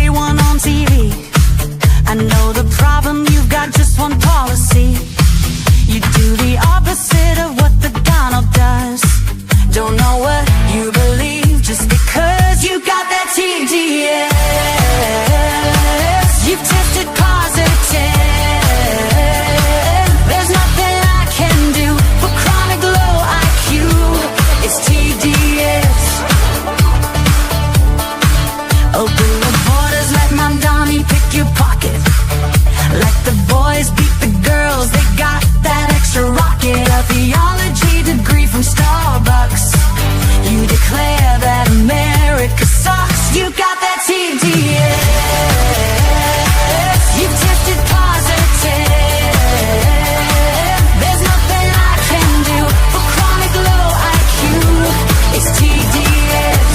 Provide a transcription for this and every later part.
everyone on TV. I know the problem, you've got just one policy. You do the opposite of what the Donald does. Don't know what you believe just because you got that TDS. You've tested positive. There's nothing I can do for chronic low IQ. It's TDS. Open the borders, let my Donnie pick your pocket. Let the boys beat the girls, they got that extra rocket. A theology degree from Starbucks. You declare that America sucks. You got that TDS. You've tested positive. There's nothing I can do for chronic low IQ. It's TDS.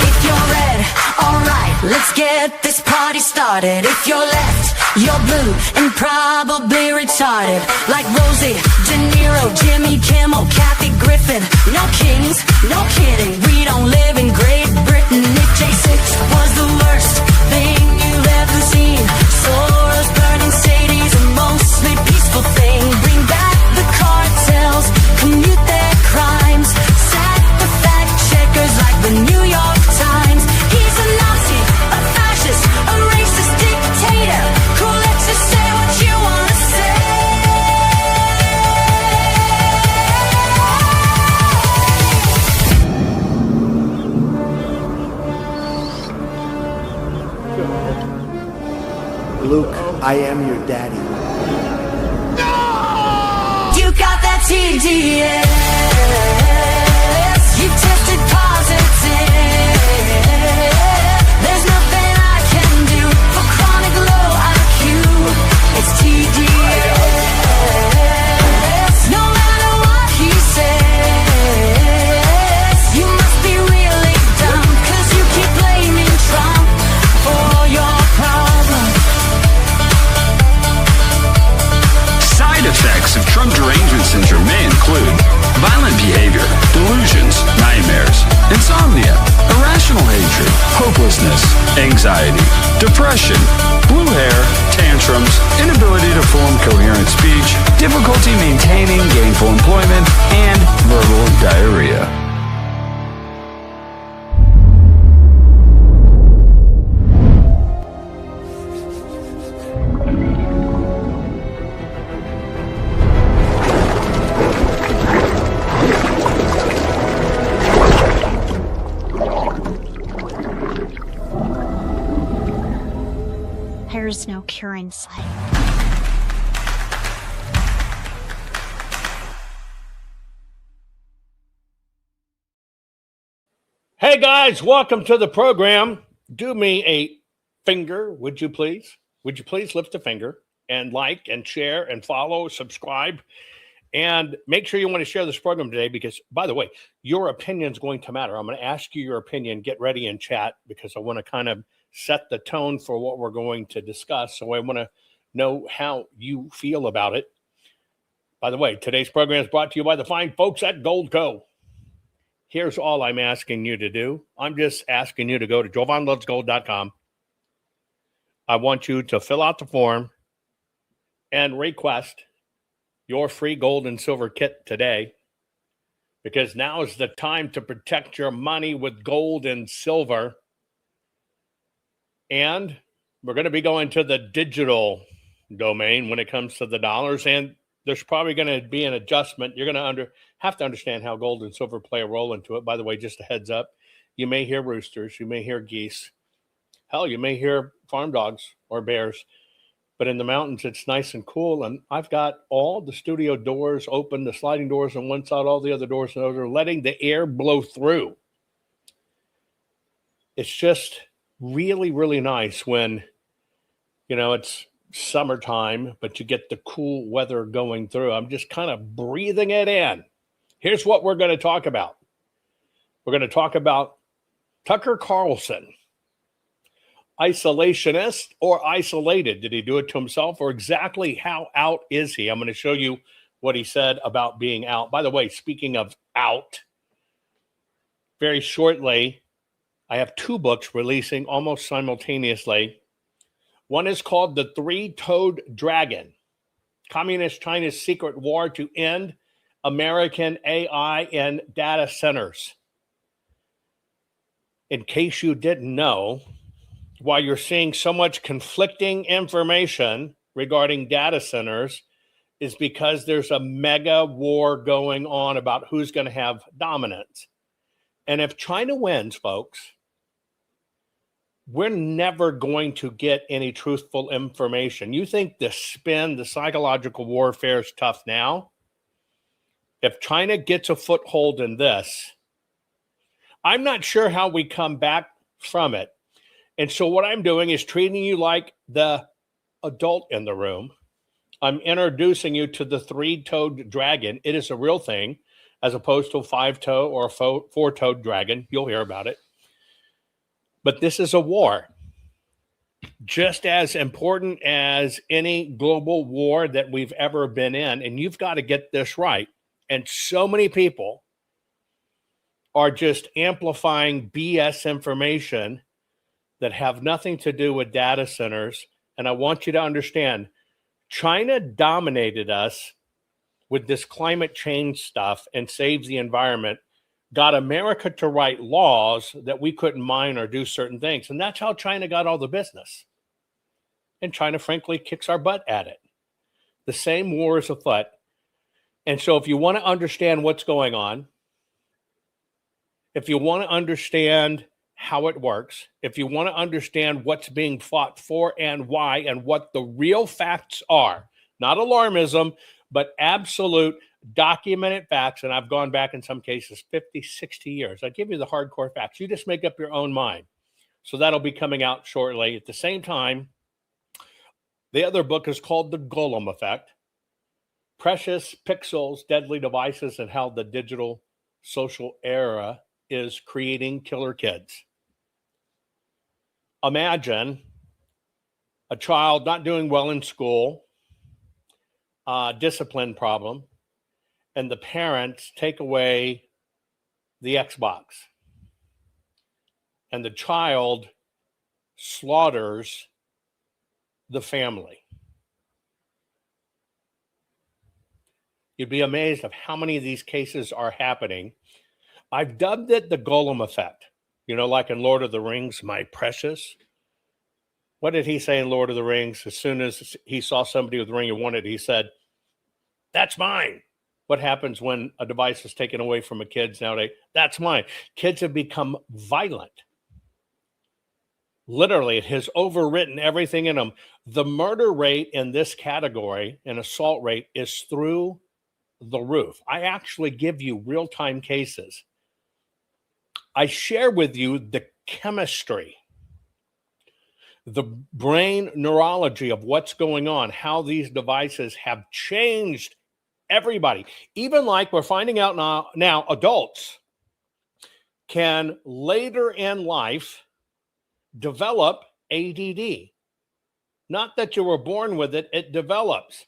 If you're red, alright, let's get this party started. If you're left, you're blue and probably retarded. Like Rosie, De Niro, Jimmy Kimmel, Kathy Griffin. No kings, no kidding, we don't live in Great Britain. If J6 was the worst thing you've ever seen, Soros, burning Sadies, a mostly peaceful thing. Bring back the cartels, commute their crimes, sack the fact checkers like the New York Times. He's a Nazi, a fascist, a racist dictator who lets you say what you want to say. Luke, I am your daddy. You got that TDS. You tested positive. There's nothing I can do for chronic low IQ. It's TDS. No matter what he says, you must be really dumb, 'cause you keep blaming Trump for your problems. Side effects of Trump derangement syndrome may include violent behavior, delusions, nightmares, insomnia, irrational hatred, hopelessness, anxiety, depression, blue hair, tantrums, inability to form coherent speech, difficulty maintaining gainful employment, and verbal diarrhea. There's no cure in sight. Hey guys, welcome to the program. Do me a finger, would you please? Would you please lift a finger and like and share and follow, subscribe, and make sure you want to share this program today because, by the way, your opinion is going to matter. I'm going to ask you your opinion. Get ready and chat because I want to kind of set the tone for what we're going to discuss. So I want to know how you feel about it. By the way, today's program is brought to you by the fine folks at Goldco. Here's all I'm asking you to do. I'm just asking you to go to jovanlovesgold.com. I want you to fill out the form and request your free gold and silver kit today, because now is the time to protect your money with gold and silver. And we're going to be going to the digital domain when it comes to the dollars, and there's probably going to be an adjustment. You're going to have to understand how gold and silver play a role into it. By the way, just a heads up, you may hear roosters, you may hear geese. Hell, you may hear farm dogs or bears. But in the mountains, it's nice and cool. And I've got all the studio doors open, the sliding doors on one side, all the other doors on the other, letting the air blow through. It's just really, really nice when, it's summertime, but you get the cool weather going through. I'm just kind of breathing it in. Here's what we're going to talk about. We're going to talk about Tucker Carlson. Isolationist or isolated? Did he do it to himself, or exactly how out is he? I'm going to show you what he said about being out. By the way, speaking of out, very shortly, I have two books releasing almost simultaneously. One is called The Three-Toed Dragon, Communist China's Secret War to End American AI in Data Centers. In case you didn't know, while you're seeing so much conflicting information regarding data centers, is because there's a mega war going on about who's going to have dominance. And if China wins, folks, we're never going to get any truthful information. You think the spin, the psychological warfare is tough now? If China gets a foothold in this, I'm not sure how we come back from it. And so what I'm doing is treating you like the adult in the room. I'm introducing you to the three-toed dragon. It is a real thing, as opposed to a five-toe or a four-toed dragon. You'll hear about it. But this is a war, just as important as any global war that we've ever been in. And you've got to get this right. And so many people are just amplifying BS information that have nothing to do with data centers. And I want you to understand, China dominated us with this climate change stuff and saves the environment, got America to write laws that we couldn't mine or do certain things. And that's how China got all the business. And China, frankly, kicks our butt at it. The same war is afoot. And so if you want to understand what's going on, if you want to understand how it works, if you want to understand what's being fought for and why and what the real facts are, not alarmism, but absolute documented facts, and I've gone back in some cases 50, 60 years. I give you the hardcore facts. You just make up your own mind. So that'll be coming out shortly. At the same time, the other book is called The Golem Effect, Precious Pixels, Deadly Devices, and How the Digital Social Era is Creating Killer Kids. Imagine a child not doing well in school, discipline problem, and the parents take away the Xbox. And the child slaughters the family. You'd be amazed of how many of these cases are happening. I've dubbed it the Golem Effect. You know, like in Lord of the Rings, my precious. What did he say in Lord of the Rings? As soon as he saw somebody with a ring he wanted, he said, "That's mine." What happens when a device is taken away from a kid nowadays? That's mine. Kids have become violent. Literally, it has overwritten everything in them. The murder rate in this category, an assault rate, is through the roof. I actually give you real-time cases. I share with you the chemistry, the brain neurology of what's going on, how these devices have changed everybody. Even like we're finding out now adults can later in life develop ADD. Not that you were born with it, it develops.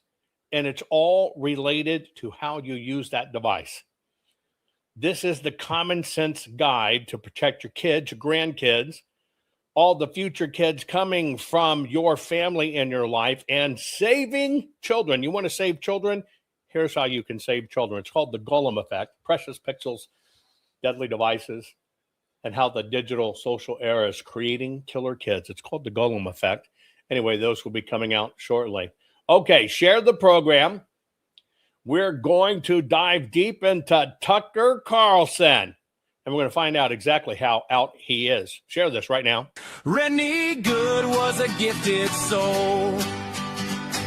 And it's all related to how you use that device. This is the common sense guide to protect your kids, your grandkids, all the future kids coming from your family in your life, and saving children. You want to save children? Here's how you can save children. It's called the Golem Effect, Precious Pixels, Deadly Devices, and How the Digital Social Era is Creating Killer Kids. It's called the Golem Effect. Anyway, those will be coming out shortly. Okay, share the program. We're going to dive deep into Tucker Carlson, and we're going to find out exactly how out he is. Share this right now. Rennie Good was a gifted soul,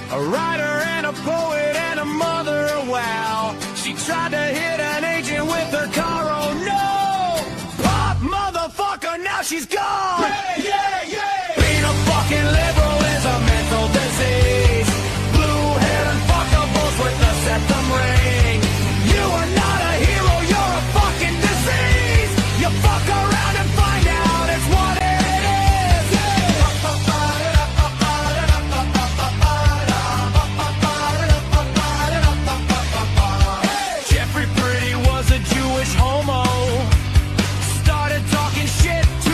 a writer and a poet and a mother, wow. She tried to hit an agent with her car, oh no! Pop, motherfucker, now she's gone! Yeah, yeah, yeah! Being a fucking liberal is a mental disease. Blue hair and fuckables with the septum ring. You are not a hero, you're a fucking disease! You fuck around and find out it's what it is! Jeffrey Pretty was a Jewish homo. Started talking shit to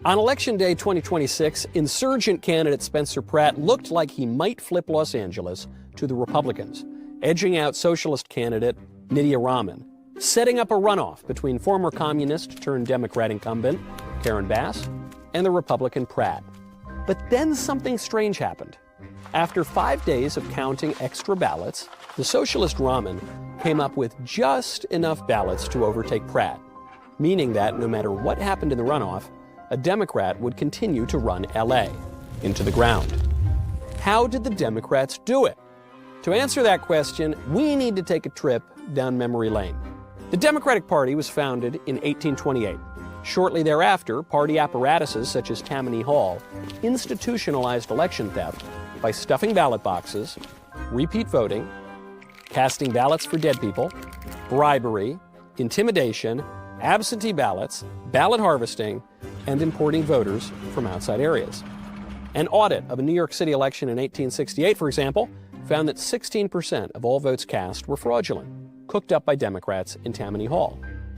On Election Day 2026, insurgent candidate Spencer Pratt looked like he might flip Los Angeles to the Republicans, edging out socialist candidate Nydia Rahman, setting up a runoff between former communist turned Democrat incumbent Karen Bass and the Republican Pratt. But then something strange happened. After 5 days of counting extra ballots, the socialist Rahman came up with just enough ballots to overtake Pratt, meaning that no matter what happened in the runoff, a Democrat would continue to run LA into the ground. How did the Democrats do it? To answer that question, we need to take a trip down memory lane. The Democratic Party was founded in 1828. Shortly thereafter, party apparatuses such as Tammany Hall institutionalized election theft by stuffing ballot boxes, repeat voting, casting ballots for dead people, bribery, intimidation, absentee ballots, ballot harvesting, and importing voters from outside areas. An audit of a New York City election in 1868, for example, found that 16% of all votes cast were fraudulent, cooked up by Democrats in Tammany Hall.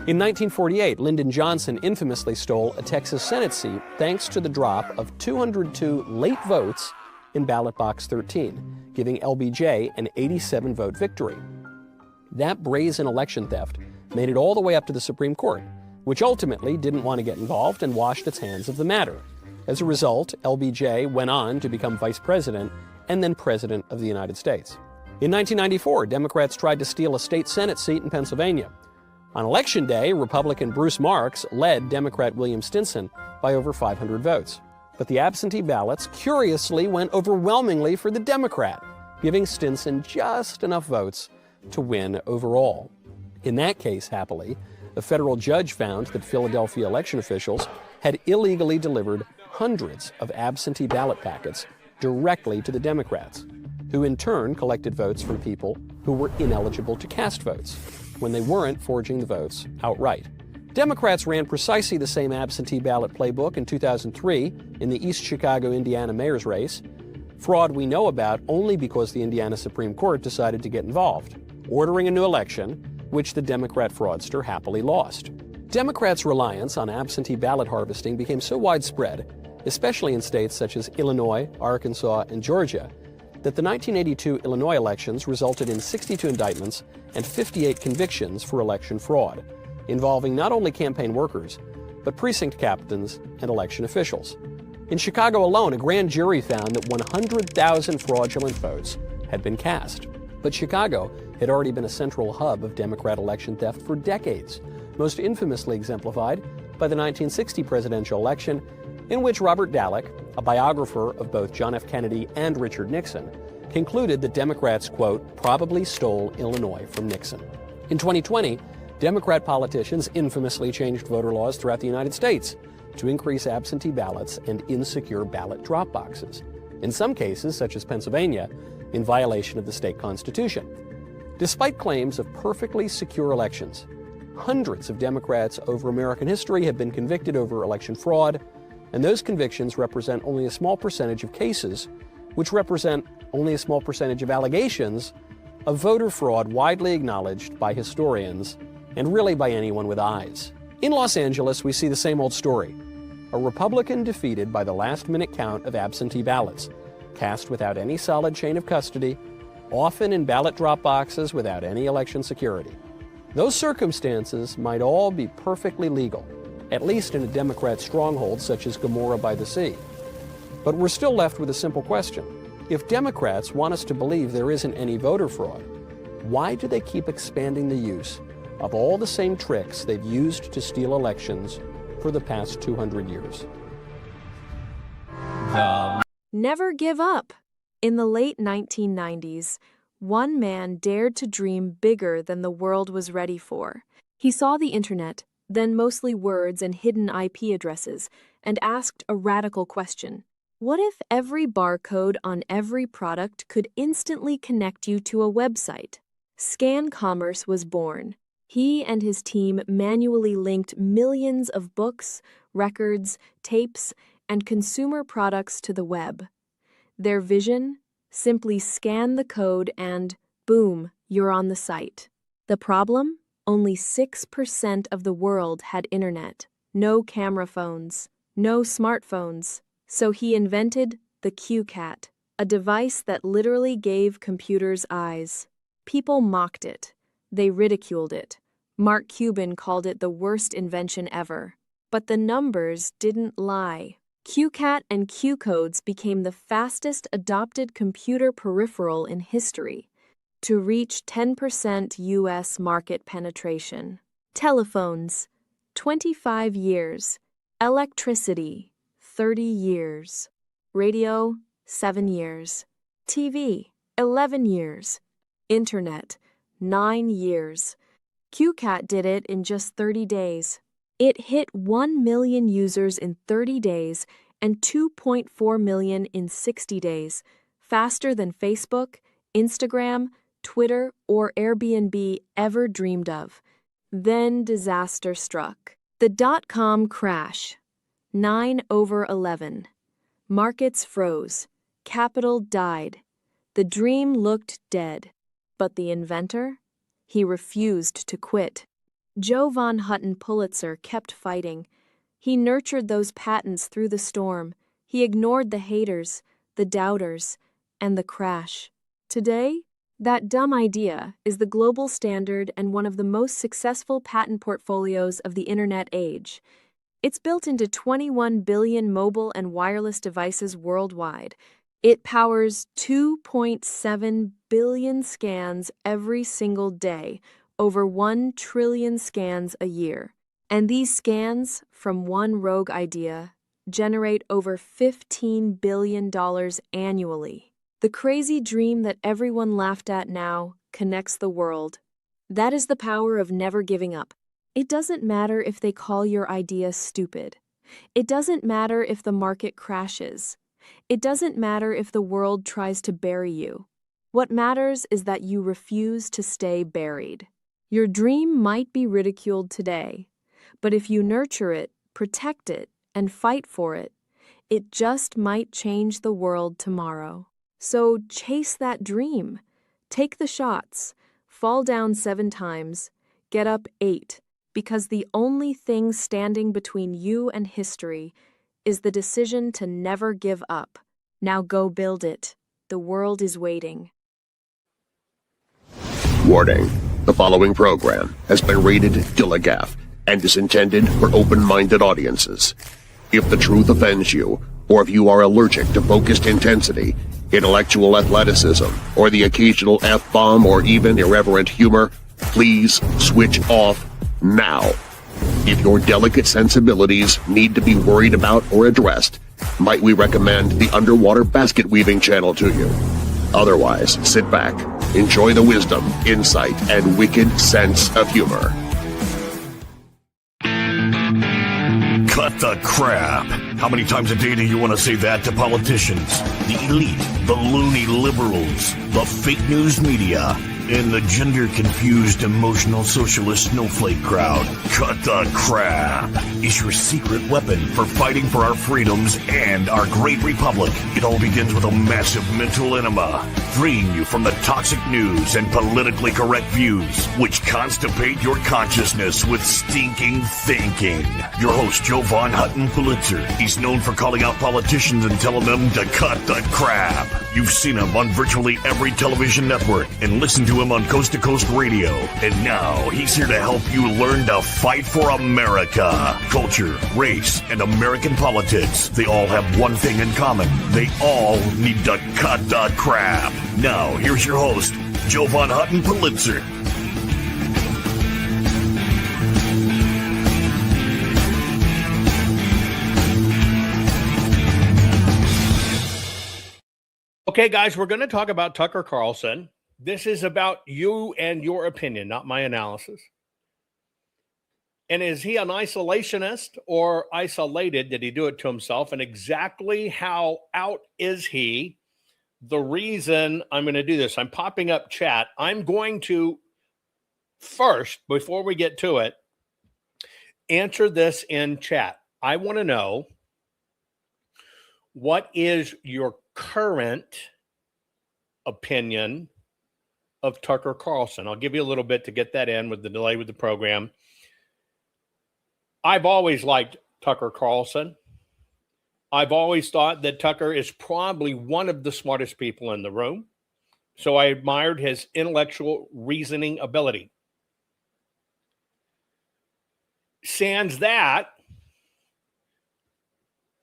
In 1948, Lyndon Johnson infamously stole a Texas Senate seat thanks to the drop of 202 late votes in ballot box 13, giving LBJ an 87-vote victory. That brazen election theft made it all the way up to the Supreme Court, which ultimately didn't want to get involved and washed its hands of the matter. As a result, LBJ went on to become vice president and then president of the United States. In 1994, Democrats tried to steal a state Senate seat in Pennsylvania. On Election Day, Republican Bruce Marks led Democrat William Stinson by over 500 votes. But the absentee ballots curiously went overwhelmingly for the Democrat, giving Stinson just enough votes to win overall. In that case, happily, a federal judge found that Philadelphia election officials had illegally delivered hundreds of absentee ballot packets directly to the Democrats, who in turn collected votes from people who were ineligible to cast votes when they weren't forging the votes outright. Democrats ran precisely the same absentee ballot playbook in 2003 in the East Chicago, Indiana mayor's race, fraud we know about only because the Indiana Supreme Court decided to get involved, ordering a new election, which the Democrat fraudster happily lost. Democrats' reliance on absentee ballot harvesting became so widespread, especially in states such as Illinois, Arkansas, and Georgia, that the 1982 Illinois elections resulted in 62 indictments and 58 convictions for election fraud, involving not only campaign workers, but precinct captains and election officials. In Chicago alone, a grand jury found that 100,000 fraudulent votes had been cast. But Chicago had already been a central hub of Democrat election theft for decades, most infamously exemplified by the 1960 presidential election, in which Robert Dallek, a biographer of both John F. Kennedy and Richard Nixon, concluded that Democrats, quote, probably stole Illinois from Nixon. In 2020, Democrat politicians infamously changed voter laws throughout the United States to increase absentee ballots and insecure ballot drop boxes, in some cases, such as Pennsylvania, in violation of the state constitution. Despite claims of perfectly secure elections, hundreds of Democrats over American history have been convicted over election fraud, and those convictions represent only a small percentage of cases, which represent only a small percentage of allegations of voter fraud widely acknowledged by historians and really by anyone with eyes. In Los Angeles, we see the same old story. A Republican defeated by the last-minute count of absentee ballots, cast without any solid chain of custody, often in ballot drop boxes without any election security. Those circumstances might all be perfectly legal, at least in a Democrat stronghold such as Gomorrah by the Sea. But we're still left with a simple question. If Democrats want us to believe there isn't any voter fraud, why do they keep expanding the use of all the same tricks they've used to steal elections for the past 200 years? Never give up. In the late 1990s, one man dared to dream bigger than the world was ready for. He saw the internet, then mostly words and hidden IP addresses, and asked a radical question. What if every barcode on every product could instantly connect you to a website? Scan Commerce was born. He and his team manually linked millions of books, records, tapes, and consumer products to the web. Their vision? Simply scan the code and, boom, you're on the site. The problem? Only 6% of the world had internet. No camera phones, no smartphones. So he invented the Q-Cat, a device that literally gave computers eyes. People mocked it. They ridiculed it. Mark Cuban called it the worst invention ever. But the numbers didn't lie. Q-Cat and Q-codes became the fastest adopted computer peripheral in history to reach 10% U.S. market penetration. Telephones, 25 years. Electricity, 30 years. Radio, 7 years. TV, 11 years. Internet, 9 years. Q-Cat did it in just 30 days. It hit 1 million users in 30 days and 2.4 million in 60 days, faster than Facebook, Instagram, Twitter, or Airbnb ever dreamed of. Then disaster struck. The dot-com crash. 9/11. Markets froze. Capital died. The dream looked dead. But the inventor? He refused to quit. Jovan Hutton Pulitzer kept fighting. He nurtured those patents through the storm. He ignored the haters, the doubters, and the crash. Today, that dumb idea is the global standard and one of the most successful patent portfolios of the internet age. It's built into 21 billion mobile and wireless devices worldwide. It powers 2.7 billion scans every single day, over 1 trillion scans a year. And these scans, from one rogue idea, generate over $15 billion annually. The crazy dream that everyone laughed at now connects the world. That is the power of never giving up. It doesn't matter if they call your idea stupid. It doesn't matter if the market crashes. It doesn't matter if the world tries to bury you. What matters is that you refuse to stay buried. Your dream might be ridiculed today, but if you nurture it, protect it, and fight for it, it just might change the world tomorrow. So chase that dream. Take the shots. Fall down 7 times. Get up 8. Because the only thing standing between you and history is the decision to never give up. Now go build it. The world is waiting. Warning. The following program has been rated Dilligaff and is intended for open-minded audiences. If the truth offends you, or if you are allergic to focused intensity, intellectual athleticism, or the occasional F-bomb or even irreverent humor, please switch off now. If your delicate sensibilities need to be worried about or addressed, might we recommend the Underwater Basket Weaving channel to you? Otherwise, sit back, enjoy the wisdom, insight, and wicked sense of humor. Cut the crap. How many times a day do you want to say that to politicians, the elite, the loony liberals, the fake news media, and the gender-confused, emotional socialist snowflake crowd? Cut the crap is your secret weapon for fighting for our freedoms and our great republic. It all begins with a massive mental enema, freeing you from the toxic news and politically correct views, which constipate your consciousness with stinking thinking. Your host, Jovan Hutton Pulitzer. He's known for calling out politicians and telling them to cut the crap. You've seen him on virtually every television network and listened to him on Coast to Coast Radio. And now he's here to help you learn to fight for America. Culture, race, and American politics. They all have one thing in common. They all need to cut the crap. Now, here's your host, Jovan Hutton Pulitzer. Okay, guys, we're going to talk about Tucker Carlson. This is about you and your opinion, not my analysis. And is he an isolationist or isolated? Did he do it to himself? And exactly how out is he? The reason I'm going to do this, I'm popping up chat. I'm going to first, before we get to it, answer this in chat. I want to know, what is your current opinion of Tucker Carlson? I'll give you a little bit to get that in with the delay with the program. I've always liked Tucker Carlson. I've always thought that Tucker is probably one of the smartest people in the room. So I admired his intellectual reasoning ability. Sans that,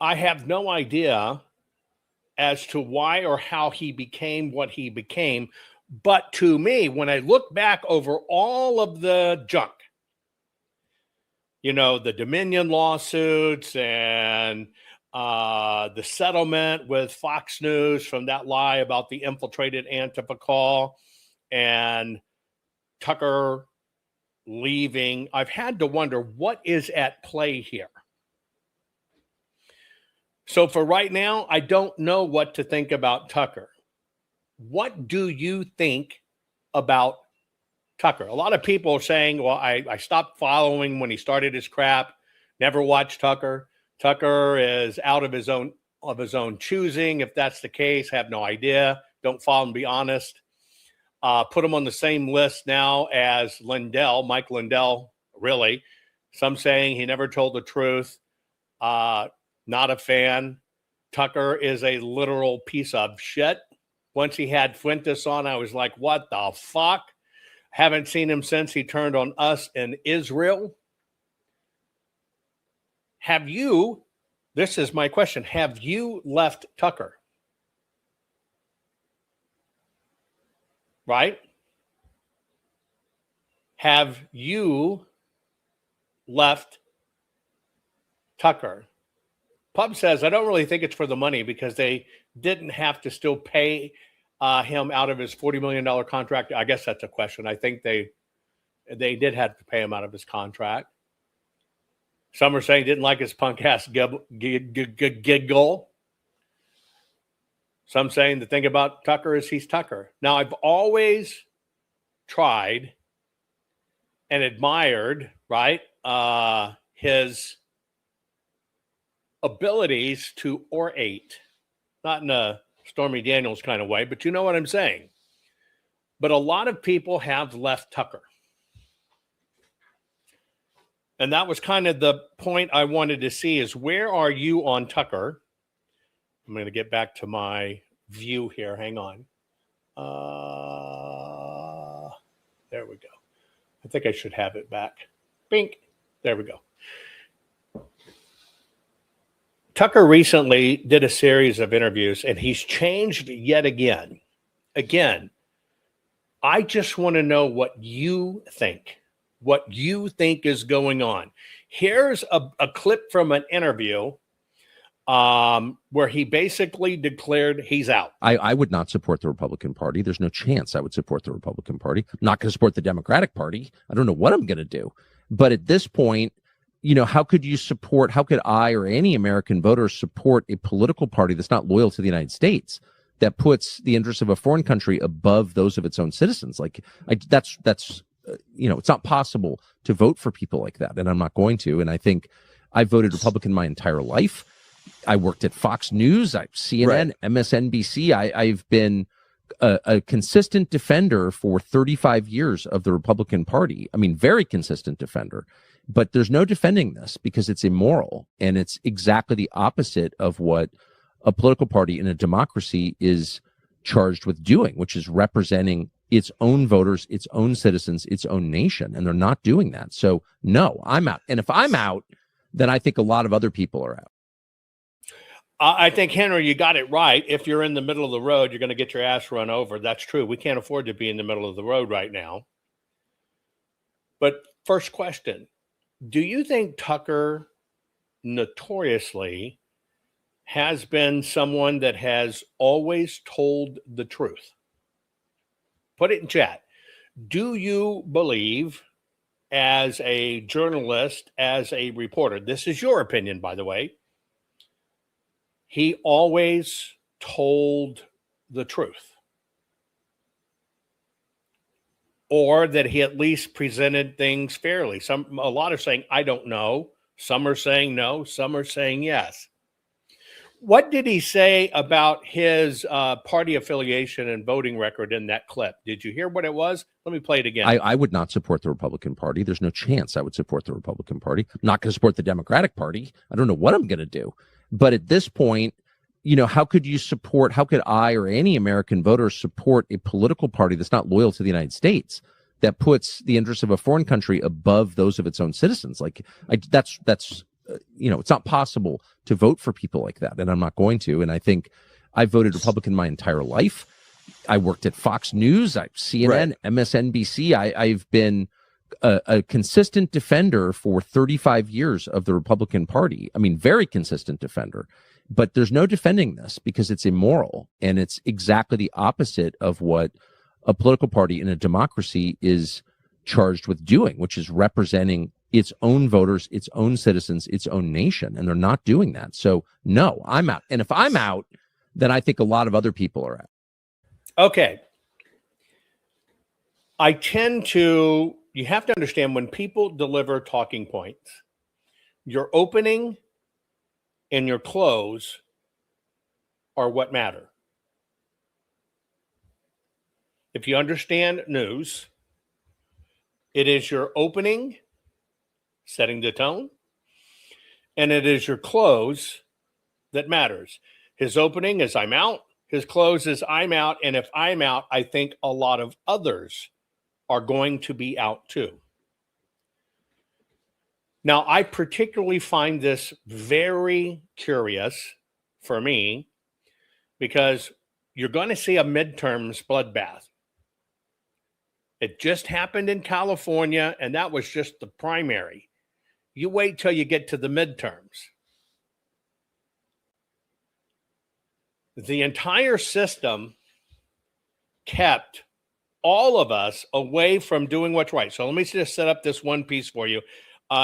I have no idea as to why or how he became what he became. But to me, when I look back over all of the junk, the Dominion lawsuits and the settlement with Fox News from that lie about the infiltrated Antifa call and Tucker leaving, I've had to wonder what is at play here. So for right now, I don't know what to think about Tucker. What do you think about Tucker? A lot of people are saying, well, I stopped following when he started his crap, never watched Tucker. Tucker is out of his own choosing. If that's the case, have no idea. Don't follow him, be honest. Put him on the same list now as Lindell, Mike Lindell, really. Some saying he never told the truth. Not a fan. Tucker is a literal piece of shit. Once he had Fuentes on, I was like, what the fuck? Haven't seen him since he turned on us in Israel. This is my question, have you left Tucker? Right? Have you left Tucker? Pub says, I don't really think it's for the money because they didn't have to still pay him out of his $40 million contract. I guess that's a question. I think they did have to pay him out of his contract. Some are saying didn't like his punk ass giggle. Some saying the thing about Tucker is he's Tucker. Now, I've always tried and admired, right, his abilities to orate, not in a Stormy Daniels kind of way, but you know what I'm saying. But a lot of people have left Tucker. And that was kind of the point I wanted to see is where are you on Tucker? I'm going to get back to my view here. Hang on. There we go. I think I should have it back. Bink. There we go. Tucker recently did a series of interviews and he's changed yet again. Again, I just want to know what you think is going on. Here's a clip from an interview where he basically declared he's out. I would not support the Republican Party. There's no chance I would support the Republican Party. I'm not going to support the Democratic Party. I don't know what I'm going to do. But at this point, how could I or any American voter support a political party that's not loyal to the United States, that puts the interests of a foreign country above those of its own citizens? That's it's not possible to vote for people like that. And I'm not going to. And I think I voted Republican my entire life. I worked at Fox News, CNN, right. MSNBC. I've been a consistent defender for 35 years of the Republican Party. I mean, very consistent defender. But there's no defending this because it's immoral. And it's exactly the opposite of what a political party in a democracy is charged with doing, which is representing its own voters, its own citizens, its own nation. And they're not doing that. So, no, I'm out. And if I'm out, then I think a lot of other people are out. I think, Henry, you got it right. If you're in the middle of the road, you're going to get your ass run over. That's true. We can't afford to be in the middle of the road right now. But first question, do you think Tucker notoriously has been someone that has always told the truth? Put it in chat. Do you believe, as a journalist, as a reporter, this is your opinion, by the way, he always told the truth? Or that he at least presented things fairly? A lot are saying, I don't know. Some are saying no. Some are saying yes. What did he say about his party affiliation and voting record in that clip? Did you hear what it was? Let me play it again. I would not support the Republican Party. There's no chance I would support the Republican Party. I'm not going to support the Democratic Party. I don't know what I'm going to do. But at this point, how could I or any American voter support a political party that's not loyal to the United States, that puts the interests of a foreign country above those of its own citizens? That's it's not possible to vote for people like that, and I'm not going to. And I think I voted Republican my entire life. I worked at Fox News, CNN, MSNBC. I've been a consistent defender for 35 years of the Republican Party. I mean, very consistent defender. But there's no defending this because it's immoral, and it's exactly the opposite of what a political party in a democracy is charged with doing, which is representing its own voters, its own citizens, its own nation. And they're not doing that. So no, I'm out. And if I'm out, then I think a lot of other people are out. Okay. You have to understand, when people deliver talking points, your opening and your close are what matter. If you understand news, it is your opening, setting the tone, and it is your close that matters. His opening is I'm out. His close is I'm out. And if I'm out, I think a lot of others are going to be out too. Now, I particularly find this very curious for me because you're going to see a midterms bloodbath. It just happened in California, and that was just the primary. You wait till you get to the midterms. The entire system kept all of us away from doing what's right. So let me just set up this one piece for you.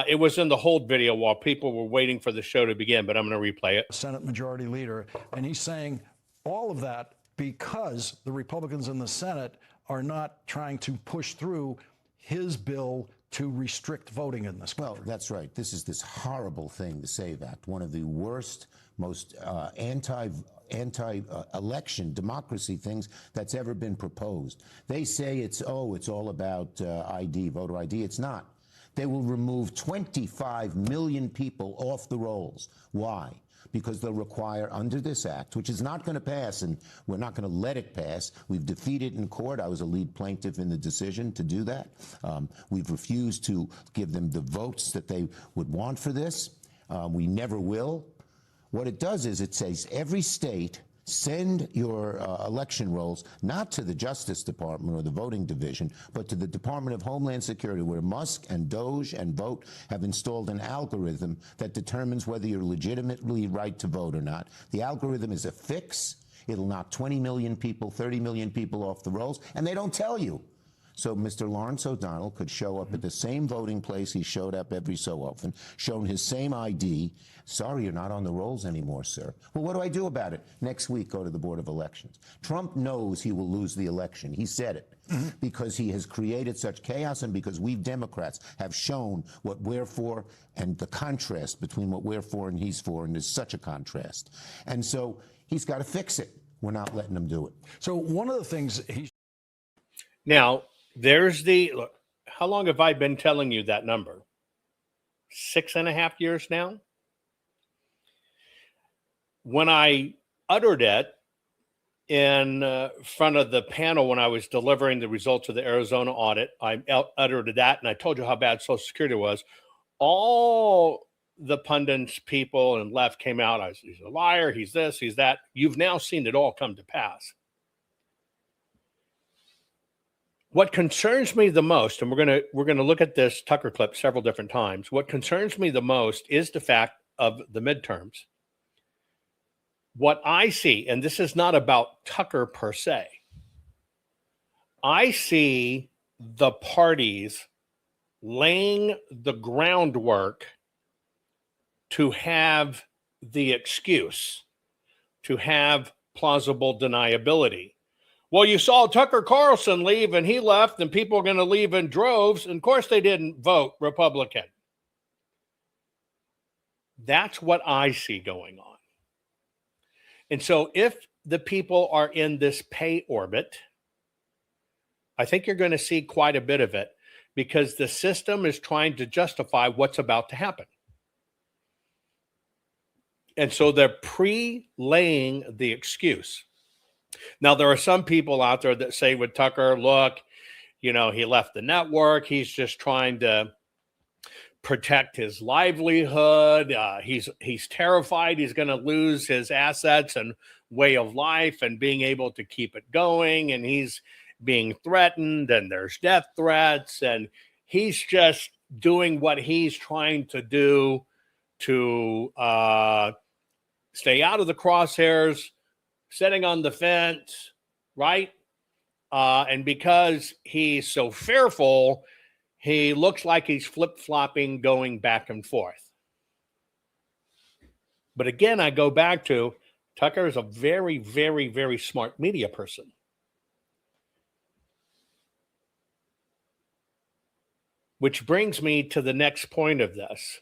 It was in the hold video while people were waiting for the show to begin, but I'm going to replay it. Senate Majority Leader, and he's saying all of that because the Republicans in the Senate are not trying to push through his bill to restrict voting in this country. Well, that's right. This is this horrible thing, the SAVE Act, one of the worst, most anti-election democracy things that's ever been proposed. They say it's all about ID, voter ID. It's not. They will remove 25 million people off the rolls. Why? Because they'll require, under this act, which is not going to pass, and we're not going to let it pass. We've defeated in court. I was a lead plaintiff in the decision to do that. We've refused to give them the votes that they would want for this. We never will. What it does is it says every state send your election rolls not to the Justice Department or the voting division, but to the Department of Homeland Security, where Musk and Doge and Vote have installed an algorithm that determines whether you're legitimately right to vote or not. The algorithm is a fix. It'll knock 20 million people, 30 million people off the rolls, and they don't tell you. So Mr. Lawrence O'Donnell could show up at the same voting place he showed up every so often, shown his same ID. Sorry, you're not on the rolls anymore, sir. Well, what do I do about it? Next week, go to the Board of Elections. Trump knows he will lose the election. He said it because he has created such chaos and because we Democrats have shown what we're for and the contrast between what we're for and he's for, and there's such a contrast. And so he's got to fix it. We're not letting him do it. So one of the things he... Now, look, how long have I been telling you that number? 6.5 years now? When I uttered it in front of the panel when I was delivering the results of the Arizona audit, I uttered that, and I told you how bad Social Security was. All the pundits, people, and left came out. He's a liar, he's this, he's that. You've now seen it all come to pass. What concerns me the most, and we're gonna look at this Tucker clip several different times. What concerns me the most is the fact of the midterms. What I see, and this is not about Tucker per se, I see the parties laying the groundwork to have the excuse, to have plausible deniability. Well, you saw Tucker Carlson leave and he left, and people are going to leave in droves. And of course, they didn't vote Republican. That's what I see going on. And so if the people are in this pay orbit, I think you're going to see quite a bit of it because the system is trying to justify what's about to happen. And so they're pre-laying the excuse. Now, there are some people out there that say with Tucker, look, he left the network. He's just trying to protect his livelihood. He's terrified he's going to lose his assets and way of life and being able to keep it going. And he's being threatened and there's death threats. And he's just doing what he's trying to do to stay out of the crosshairs, sitting on the fence, right? And because he's so fearful, he looks like he's flip-flopping, going back and forth. But again, I go back to Tucker is a very, very, very smart media person. Which brings me to the next point of this.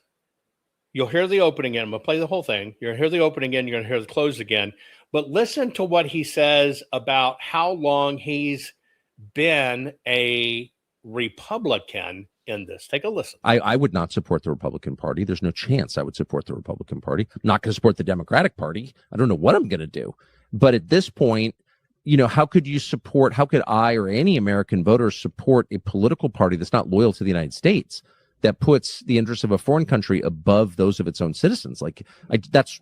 You'll hear the opening again. I'm going to play the whole thing. You're going to hear the opening again. You're going to hear the close again. But listen to what he says about how long he's been a Republican in this. Take a listen. I would not support the Republican Party. There's no chance I would support the Republican Party. I'm not going to support the Democratic Party. I don't know what I'm going to do. But at this point, how could I or any American voter support a political party that's not loyal to the United States, that puts the interests of a foreign country above those of its own citizens? That's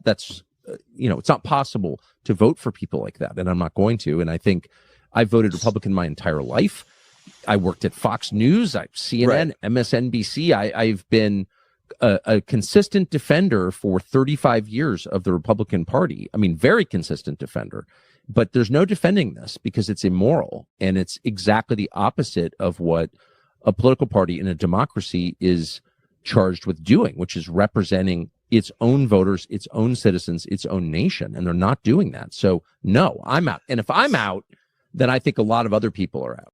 it's not possible to vote for people like that, and I'm not going to. And I think I voted Republican my entire life. I worked at Fox News, CNN, right, MSNBC. I've been a consistent defender for 35 years of the Republican Party. I mean, very consistent defender. But there's no defending this because it's immoral, and it's exactly the opposite of what a political party in a democracy is charged with doing, which is representing its own voters, its own citizens, its own nation. And they're not doing that. So no, I'm out. And if I'm out, then I think a lot of other people are out.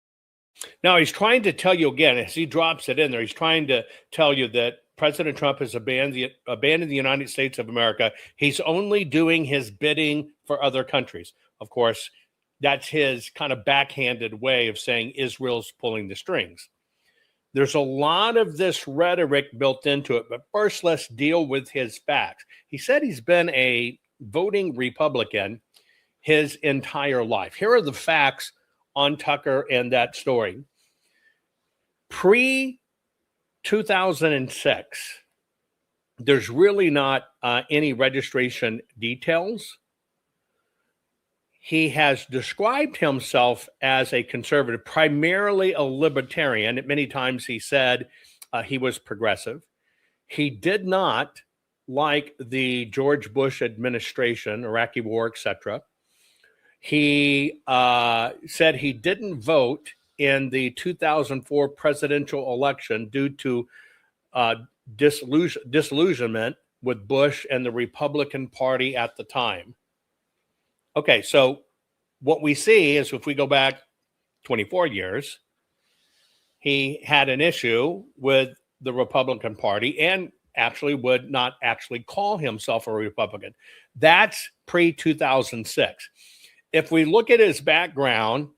Now, he's trying to tell you again, as he drops it in there, he's trying to tell you that President Trump has abandoned the United States of America. He's only doing his bidding for other countries. Of course, that's his kind of backhanded way of saying Israel's pulling the strings. There's a lot of this rhetoric built into it, but first let's deal with his facts. He said he's been a voting Republican his entire life. Here are the facts on Tucker and that story. Pre-2006, there's really not any registration details. He has described himself as a conservative, primarily a libertarian. Many times he said he was progressive. He did not like the George Bush administration, Iraqi war, etc. He said he didn't vote in the 2004 presidential election due to disillusionment with Bush and the Republican Party at the time. Okay, so what we see is if we go back 24 years, he had an issue with the Republican Party and actually would not actually call himself a Republican. That's pre-2006. If we look at his background,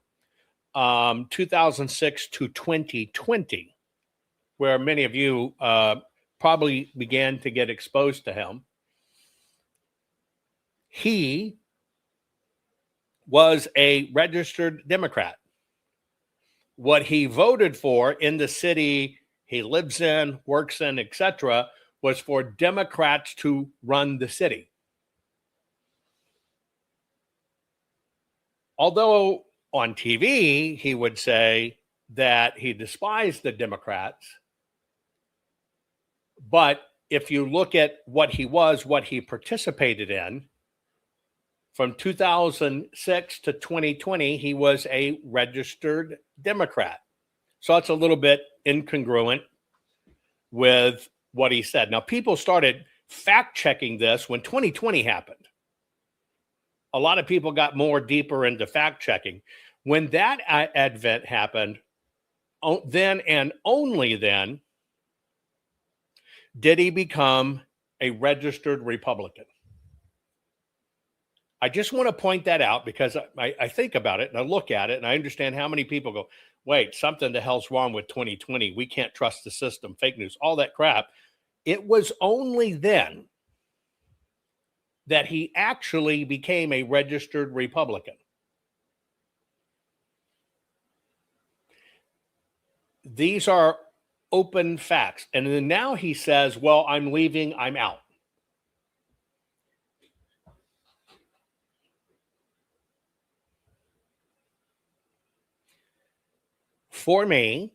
2006 to 2020, where many of you probably began to get exposed to him, he was a registered Democrat. What he voted for in the city he lives in, works in, etc., was for Democrats to run the city. Although on TV, he would say that he despised the Democrats. But if you look at what he participated in, from 2006 to 2020, he was a registered Democrat. So that's a little bit incongruent with what he said. Now, people started fact-checking this when 2020 happened. A lot of people got more deeper into fact-checking. When that advent happened, then and only then did he become a registered Republican. I just want to point that out because I think about it and I look at it and I understand how many people go, wait, something the hell's wrong with 2020. We can't trust the system, fake news, all that crap. It was only then that he actually became a registered Republican. These are open facts. And then now he says, well, I'm leaving, I'm out. For me,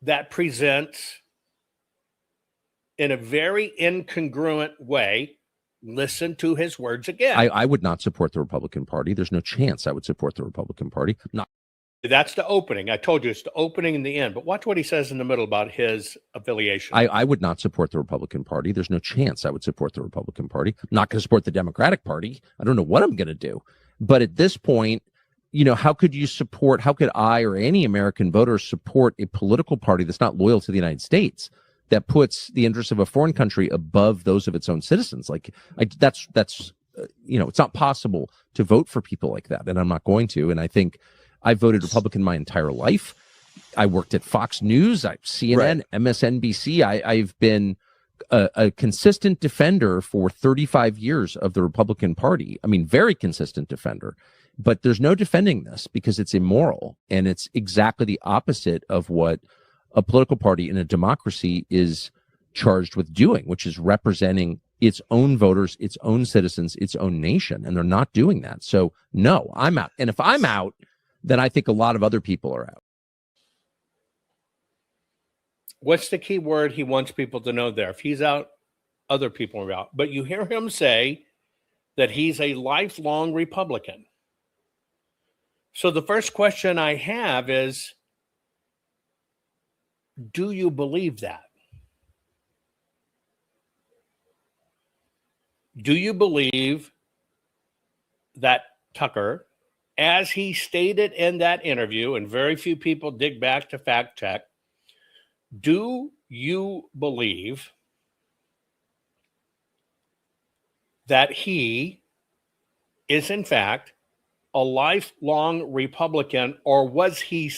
that presents in a very incongruent way. Listen to his words again. I would not support the Republican Party. There's no chance I would support the Republican Party. Not. That's the opening. I told you it's the opening and the end. But watch what he says in the middle about his affiliation. I would not support the Republican Party. There's no chance I would support the Republican Party. I'm not going to support the Democratic Party. I don't know what I'm going to do. But at this point, how could I or any American voter support a political party that's not loyal to the United States, that puts the interests of a foreign country above those of its own citizens? That's it's not possible to vote for people like that, and I'm not going to. And I think I voted Republican my entire life. I worked at Fox News, CNN, right, MSNBC. I've been a consistent defender for 35 years of the Republican Party. I mean, very consistent defender. But there's no defending this because it's immoral, and it's exactly the opposite of what a political party in a democracy is charged with doing, which is representing its own voters, its own citizens, its own nation. And they're not doing that. So no, I'm out. And if I'm out, then I think a lot of other people are out. What's the key word he wants people to know there? If he's out, other people are out. But you hear him say that he's a lifelong Republican. So the first question I have is, do you believe that? Do you believe that Tucker, as he stated in that interview, and very few people dig back to fact check, do you believe that he is in fact a lifelong Republican, or was he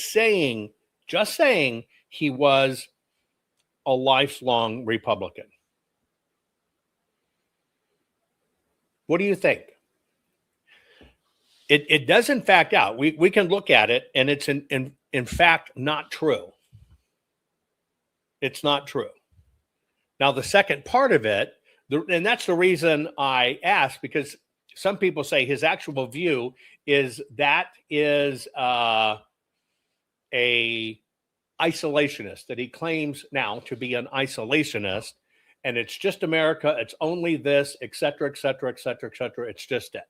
just saying he was a lifelong Republican? What do you think? It does in fact out. We can look at it, and it's in fact not true. It's not true. Now, the second part of it, and that's the reason I asked, because some people say his actual view is that is a isolationist, that he claims now to be an isolationist, and it's just America, it's only this, et cetera, et cetera, et cetera, et cetera. It's just it.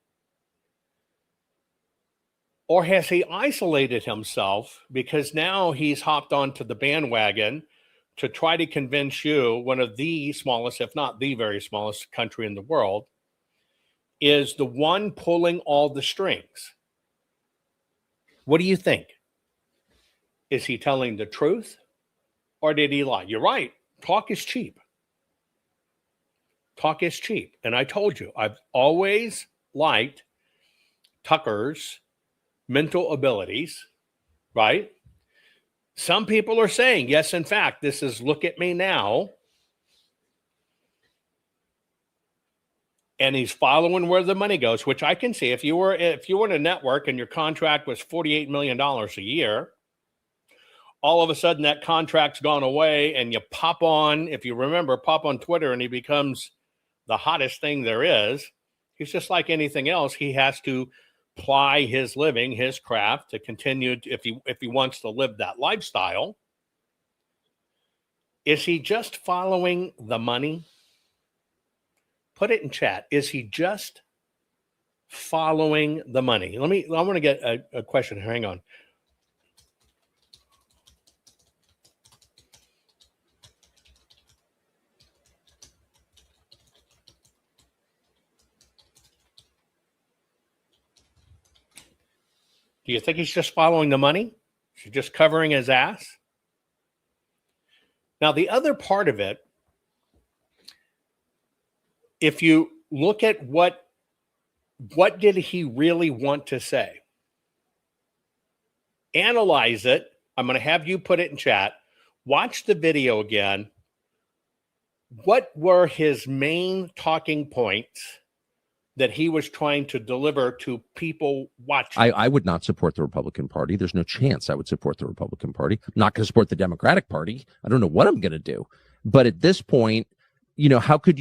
Or has he isolated himself because now he's hopped onto the bandwagon to try to convince you, one of the smallest, if not the very smallest country in the world, is the one pulling all the strings? What do you think? Is he telling the truth, or did he lie? You're right. Talk is cheap. Talk is cheap. And I told you, I've always liked Tucker's mental abilities, right? Some people are saying, yes, in fact, this is look at me now. And he's following where the money goes, which I can see. If you were in a network and your contract was $48 million a year, all of a sudden that contract's gone away, and you pop on Twitter, and he becomes the hottest thing there is. He's just like anything else. He has to ply his living, his craft, to continue if he wants to live that lifestyle. Is he just following the money? Put it in chat. Is he just following the money? I want to get a question. Hang on. Do you think he's just following the money? Is he just covering his ass? Now, the other part of it, if you look at what did he really want to say? Analyze it. I'm going to have you put it in chat. Watch the video again. What were his main talking points that he was trying to deliver to people watching? I would not support the Republican Party. There's no chance I would support the Republican Party. I'm not going to support the Democratic Party. I don't know what I'm going to do. But at this point, how could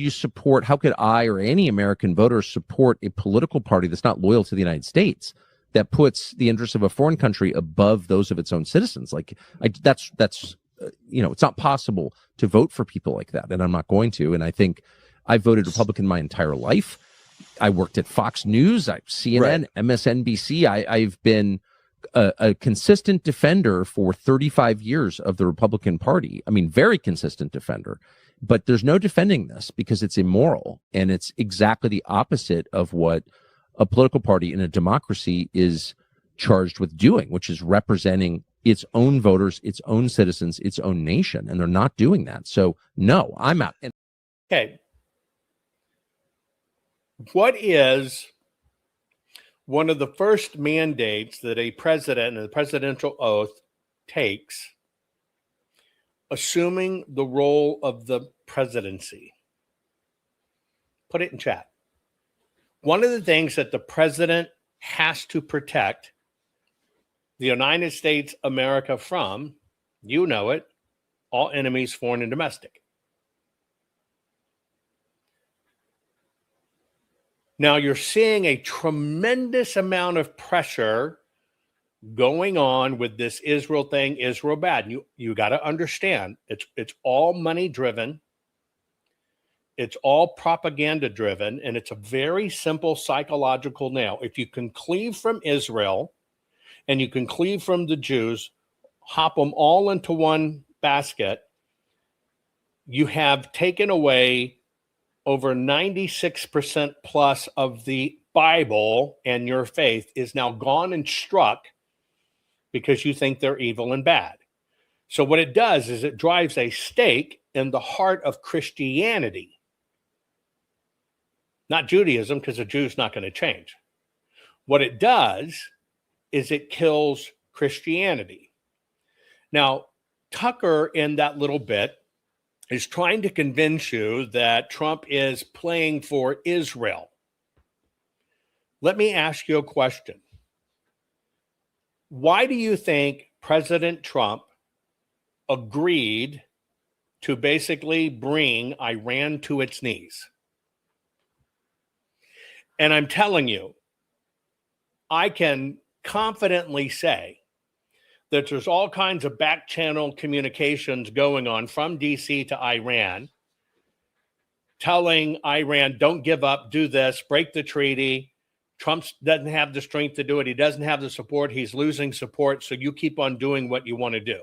I or any American voter support a political party that's not loyal to the United States, that puts the interests of a foreign country above those of its own citizens? That's it's not possible to vote for people like that, and I'm not going to. And I think I voted Republican my entire life. I worked at Fox News, CNN, MSNBC. I've been a consistent defender for 35 years of the Republican Party. I mean, very consistent defender. But there's no defending this because it's immoral, and it's exactly the opposite of what a political party in a democracy is charged with doing, which is representing its own voters, its own citizens, its own nation, and they're not doing that. So, no, I'm out. Okay. What is one of the first mandates that a president and the presidential oath takes, assuming the role of the presidency? Put it in chat. One of the things that the president has to protect the United States, America from, you know it, all enemies, foreign and domestic. Now you're seeing a tremendous amount of pressure going on with this Israel thing, Israel bad. You got to understand, it's all money driven. It's all propaganda driven, and it's a very simple psychological nail. If you can cleave from Israel and you can cleave from the Jews, hop them all into one basket, you have taken away over 96% plus of the Bible, and your faith is now gone and struck because you think they're evil and bad. So what it does is it drives a stake in the heart of Christianity, not Judaism, because the Jew's not going to change. What it does is it kills Christianity. Now, Tucker, in that little bit, is trying to convince you that Trump is playing for Israel. Let me ask you a question. Why do you think President Trump agreed to basically bring Iran to its knees? And I'm telling you, I can confidently say that there's all kinds of back channel communications going on from DC to Iran, telling Iran, don't give up, do this, break the treaty. Trump doesn't have the strength to do it. He doesn't have the support. He's losing support. So you keep on doing what you want to do.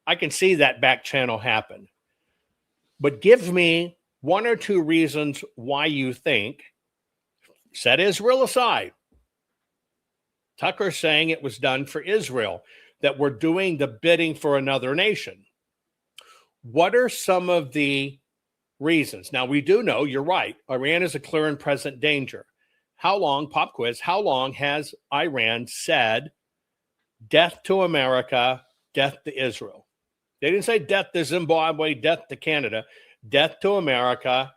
I can see that back channel happen. But give me one or two reasons why you think, set Israel aside, Tucker's saying it was done for Israel, that we're doing the bidding for another nation. What are some of the reasons? Now, we do know, you're right, Iran is a clear and present danger. How long, pop quiz, how long has Iran said death to America, death to Israel? They didn't say death to Zimbabwe, death to Canada, death to America,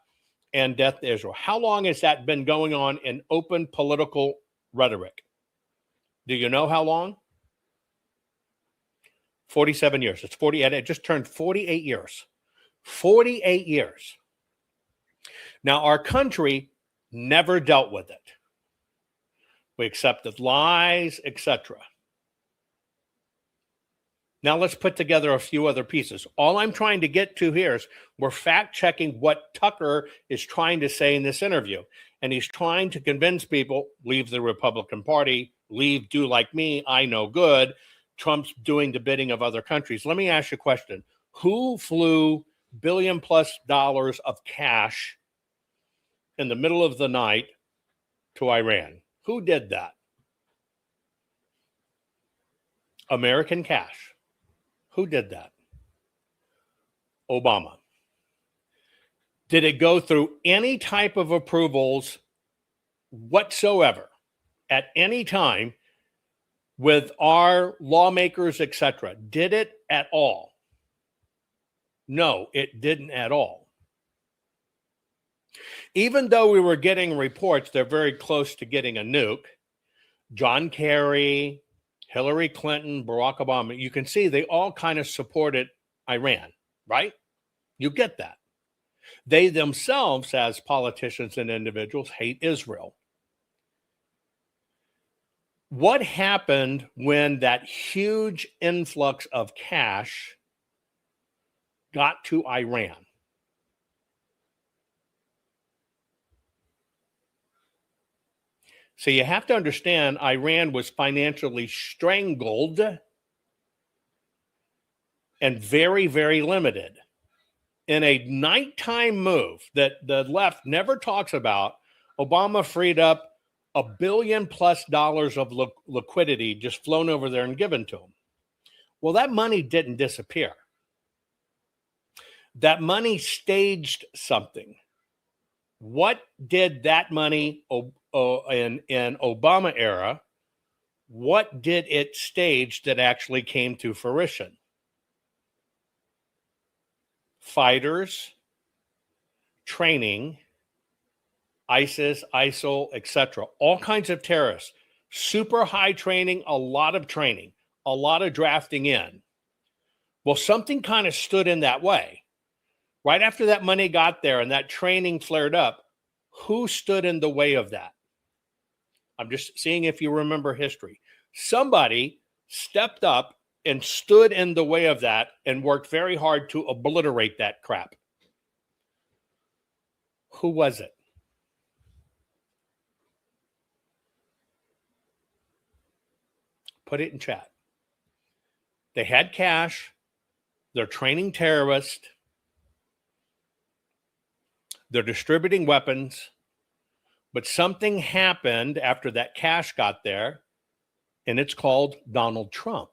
and death to Israel. How long has that been going on in open political rhetoric? Do you know how long? 47 years. It's 40. It just turned 48 years. 48 years. Now, our country never dealt with it. We accepted lies, etc. Now, let's put together a few other pieces. All I'm trying to get to here is we're fact-checking what Tucker is trying to say in this interview. And he's trying to convince people, leave the Republican Party, leave, do like me, I know good. Trump's doing the bidding of other countries. Let me ask you a question. Who flew $1 billion+ of cash in the middle of the night to Iran? Who did that? American cash. Who did that? Obama. Did it go through any type of approvals whatsoever at any time with our lawmakers, etc.? Did it at all? No, it didn't at all. Even though we were getting reports they're very close to getting a nuke, John Kerry, Hillary Clinton, Barack Obama, you can see they all kind of supported Iran, right? You get that. They themselves, as politicians and individuals, hate Israel. What happened when that huge influx of cash got to Iran? So you have to understand Iran was financially strangled and very, very limited. In a nighttime move that the left never talks about, Obama freed up $1 billion+ of liquidity just flown over there and given to him. Well, that money didn't disappear. That money staged something. What did that money in Obama era, what did it stage that actually came to fruition? Fighters, training, ISIS, ISIL, etc. All kinds of terrorists. Super high training, a lot of drafting in. Well, something kind of stood in that way. Right after that money got there and that training flared up, who stood in the way of that? I'm just seeing if you remember history. Somebody stepped up and stood in the way of that and worked very hard to obliterate that crap. Who was it? Put it in chat. They had cash. They're training terrorists. They're distributing weapons. But something happened after that cash got there, and it's called Donald Trump.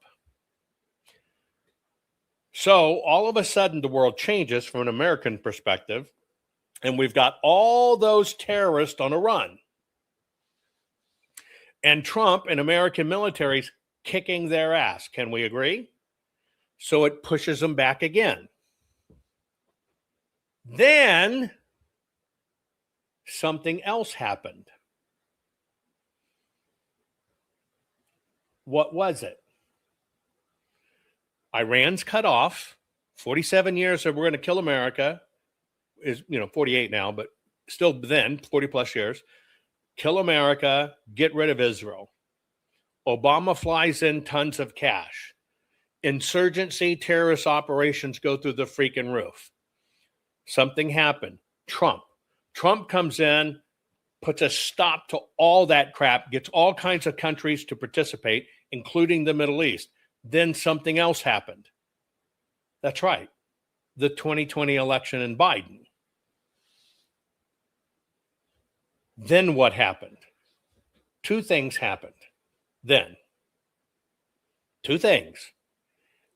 So all of a sudden, the world changes from an American perspective, and we've got all those terrorists on a run. And Trump and American militaries kicking their ass. Can we agree? So it pushes them back again. Then something else happened. What was it? Iran's cut off. 47 years of we're going to kill America is, 48 now, but still then 40 plus years. Kill America, get rid of Israel. Obama flies in tons of cash. Insurgency, terrorist operations go through the freaking roof. Something happened. Trump comes in, puts a stop to all that crap, gets all kinds of countries to participate, including the Middle East. Then something else happened. That's right. The 2020 election in Biden. Then what happened? Two things happened. Then. Two things.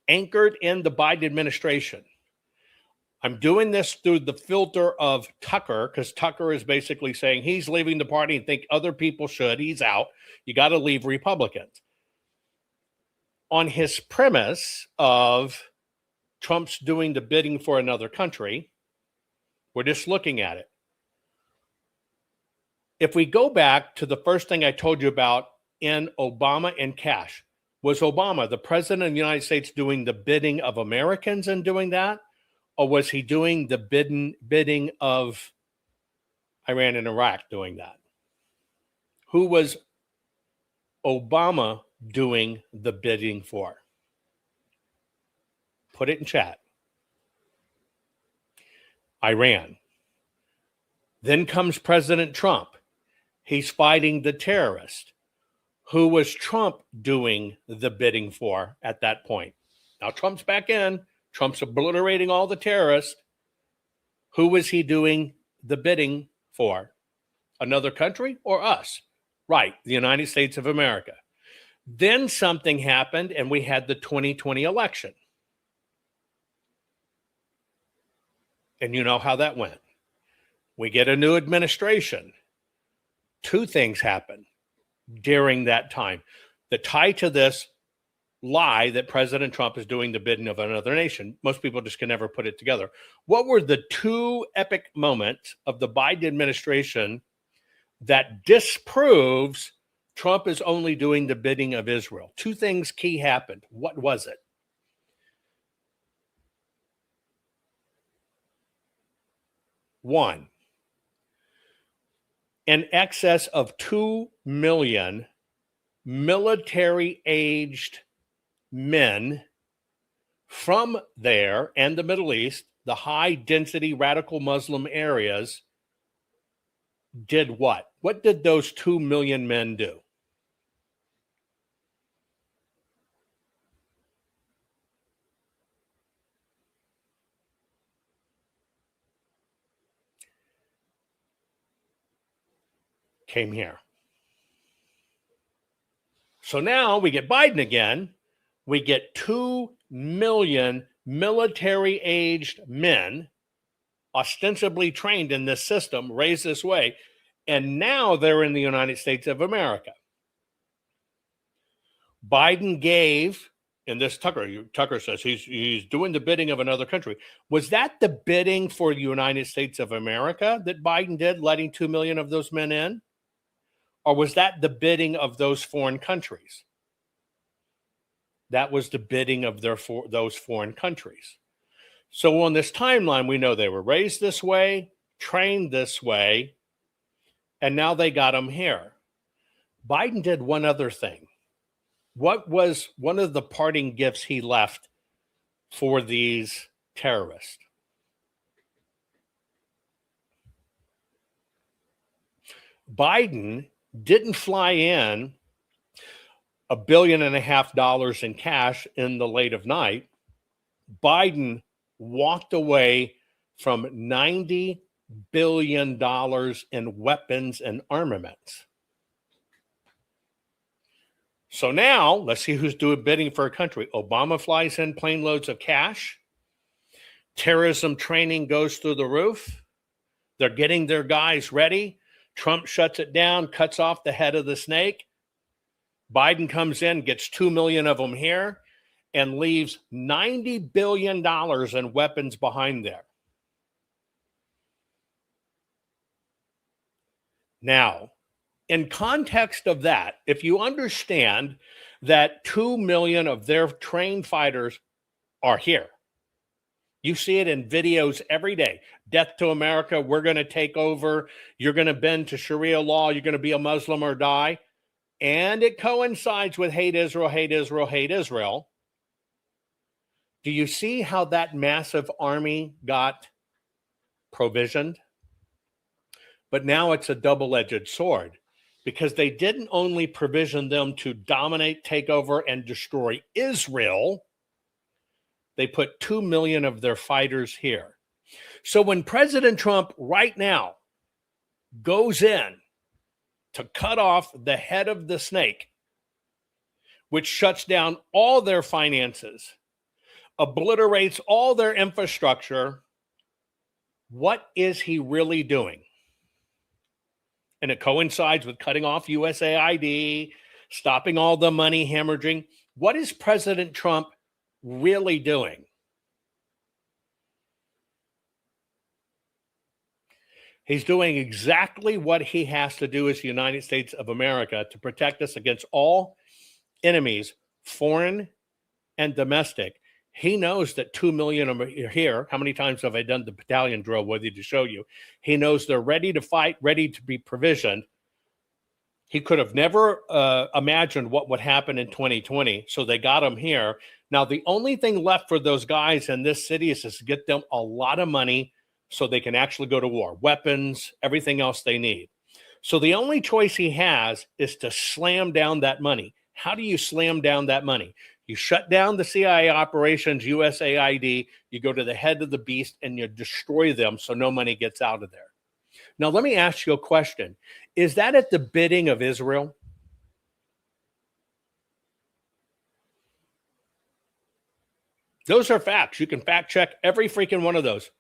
Anchored in the Biden administration. I'm doing this through the filter of Tucker, because Tucker is basically saying he's leaving the party and think other people should. He's out. You got to leave Republicans. On his premise of Trump's doing the bidding for another country, we're just looking at it. If we go back to the first thing I told you about in Obama and cash, was Obama, the president of the United States, doing the bidding of Americans and doing that? Or was he doing the bidding of Iran and Iraq doing that? Who was Obama doing the bidding for? Put it in chat. Iran. Then comes President Trump. He's fighting the terrorist. Who was Trump doing the bidding for at that point? Now Trump's back in. Trump's obliterating all the terrorists. Who was he doing the bidding for? Another country or us? Right, the United States of America. Then something happened and we had the 2020 election. And you know how that went. We get a new administration. Two things happen during that time. The tie to this, lie that President Trump is doing the bidding of another nation. Most people just can never put it together. What were the two epic moments of the Biden administration that disproves Trump is only doing the bidding of Israel? Two things key happened. What was it? One, in excess of 2 million military-aged men from there and the Middle East, the high-density radical Muslim areas, did what? What did those 2 million men do? Came here. So now we get Biden again. We get 2 million military-aged men ostensibly trained in this system, raised this way, and now they're in the United States of America. Biden gave, and this Tucker says he's doing the bidding of another country. Was that the bidding for the United States of America that Biden did, letting 2 million of those men in? Or was that the bidding of those foreign countries? That was the bidding of those foreign countries. So on this timeline, we know they were raised this way, trained this way, and now they got them here. Biden did one other thing. What was one of the parting gifts he left for these terrorists? Biden didn't fly in $1.5 billion in cash in the late of night. Biden walked away from $90 billion in weapons and armaments. So now let's see who's doing bidding for a country. Obama flies in plane loads of cash. Terrorism training goes through the roof. They're getting their guys ready. Trump shuts it down, cuts off the head of the snake. Biden comes in, gets 2 million of them here, and leaves $90 billion in weapons behind there. Now, in context of that, if you understand that 2 million of their trained fighters are here, you see it in videos every day. Death to America, we're going to take over. You're going to bend to Sharia law. You're going to be a Muslim or die. And it coincides with hate Israel, hate Israel, hate Israel. Do you see how that massive army got provisioned? But now it's a double-edged sword because they didn't only provision them to dominate, take over, and destroy Israel. They put 2 million of their fighters here. So when President Trump right now goes in to cut off the head of the snake, which shuts down all their finances, obliterates all their infrastructure, what is he really doing? And it coincides with cutting off USAID, stopping all the money hemorrhaging. What is President Trump really doing? He's doing exactly what he has to do as the United States of America to protect us against all enemies, foreign and domestic. He knows that 2 million are here. How many times have I done the battalion drill with you to show you? He knows they're ready to fight, ready to be provisioned. He could have never imagined what would happen in 2020, so they got him here. Now, the only thing left for those guys in this city is to get them a lot of money so they can actually go to war, weapons, everything else they need. So the only choice he has is to slam down that money. How do you slam down that money? You shut down the CIA operations, USAID, you go to the head of the beast and you destroy them so no money gets out of there. Now, let me ask you a question. Is that at the bidding of Israel? Those are facts. You can fact check every freaking one of those.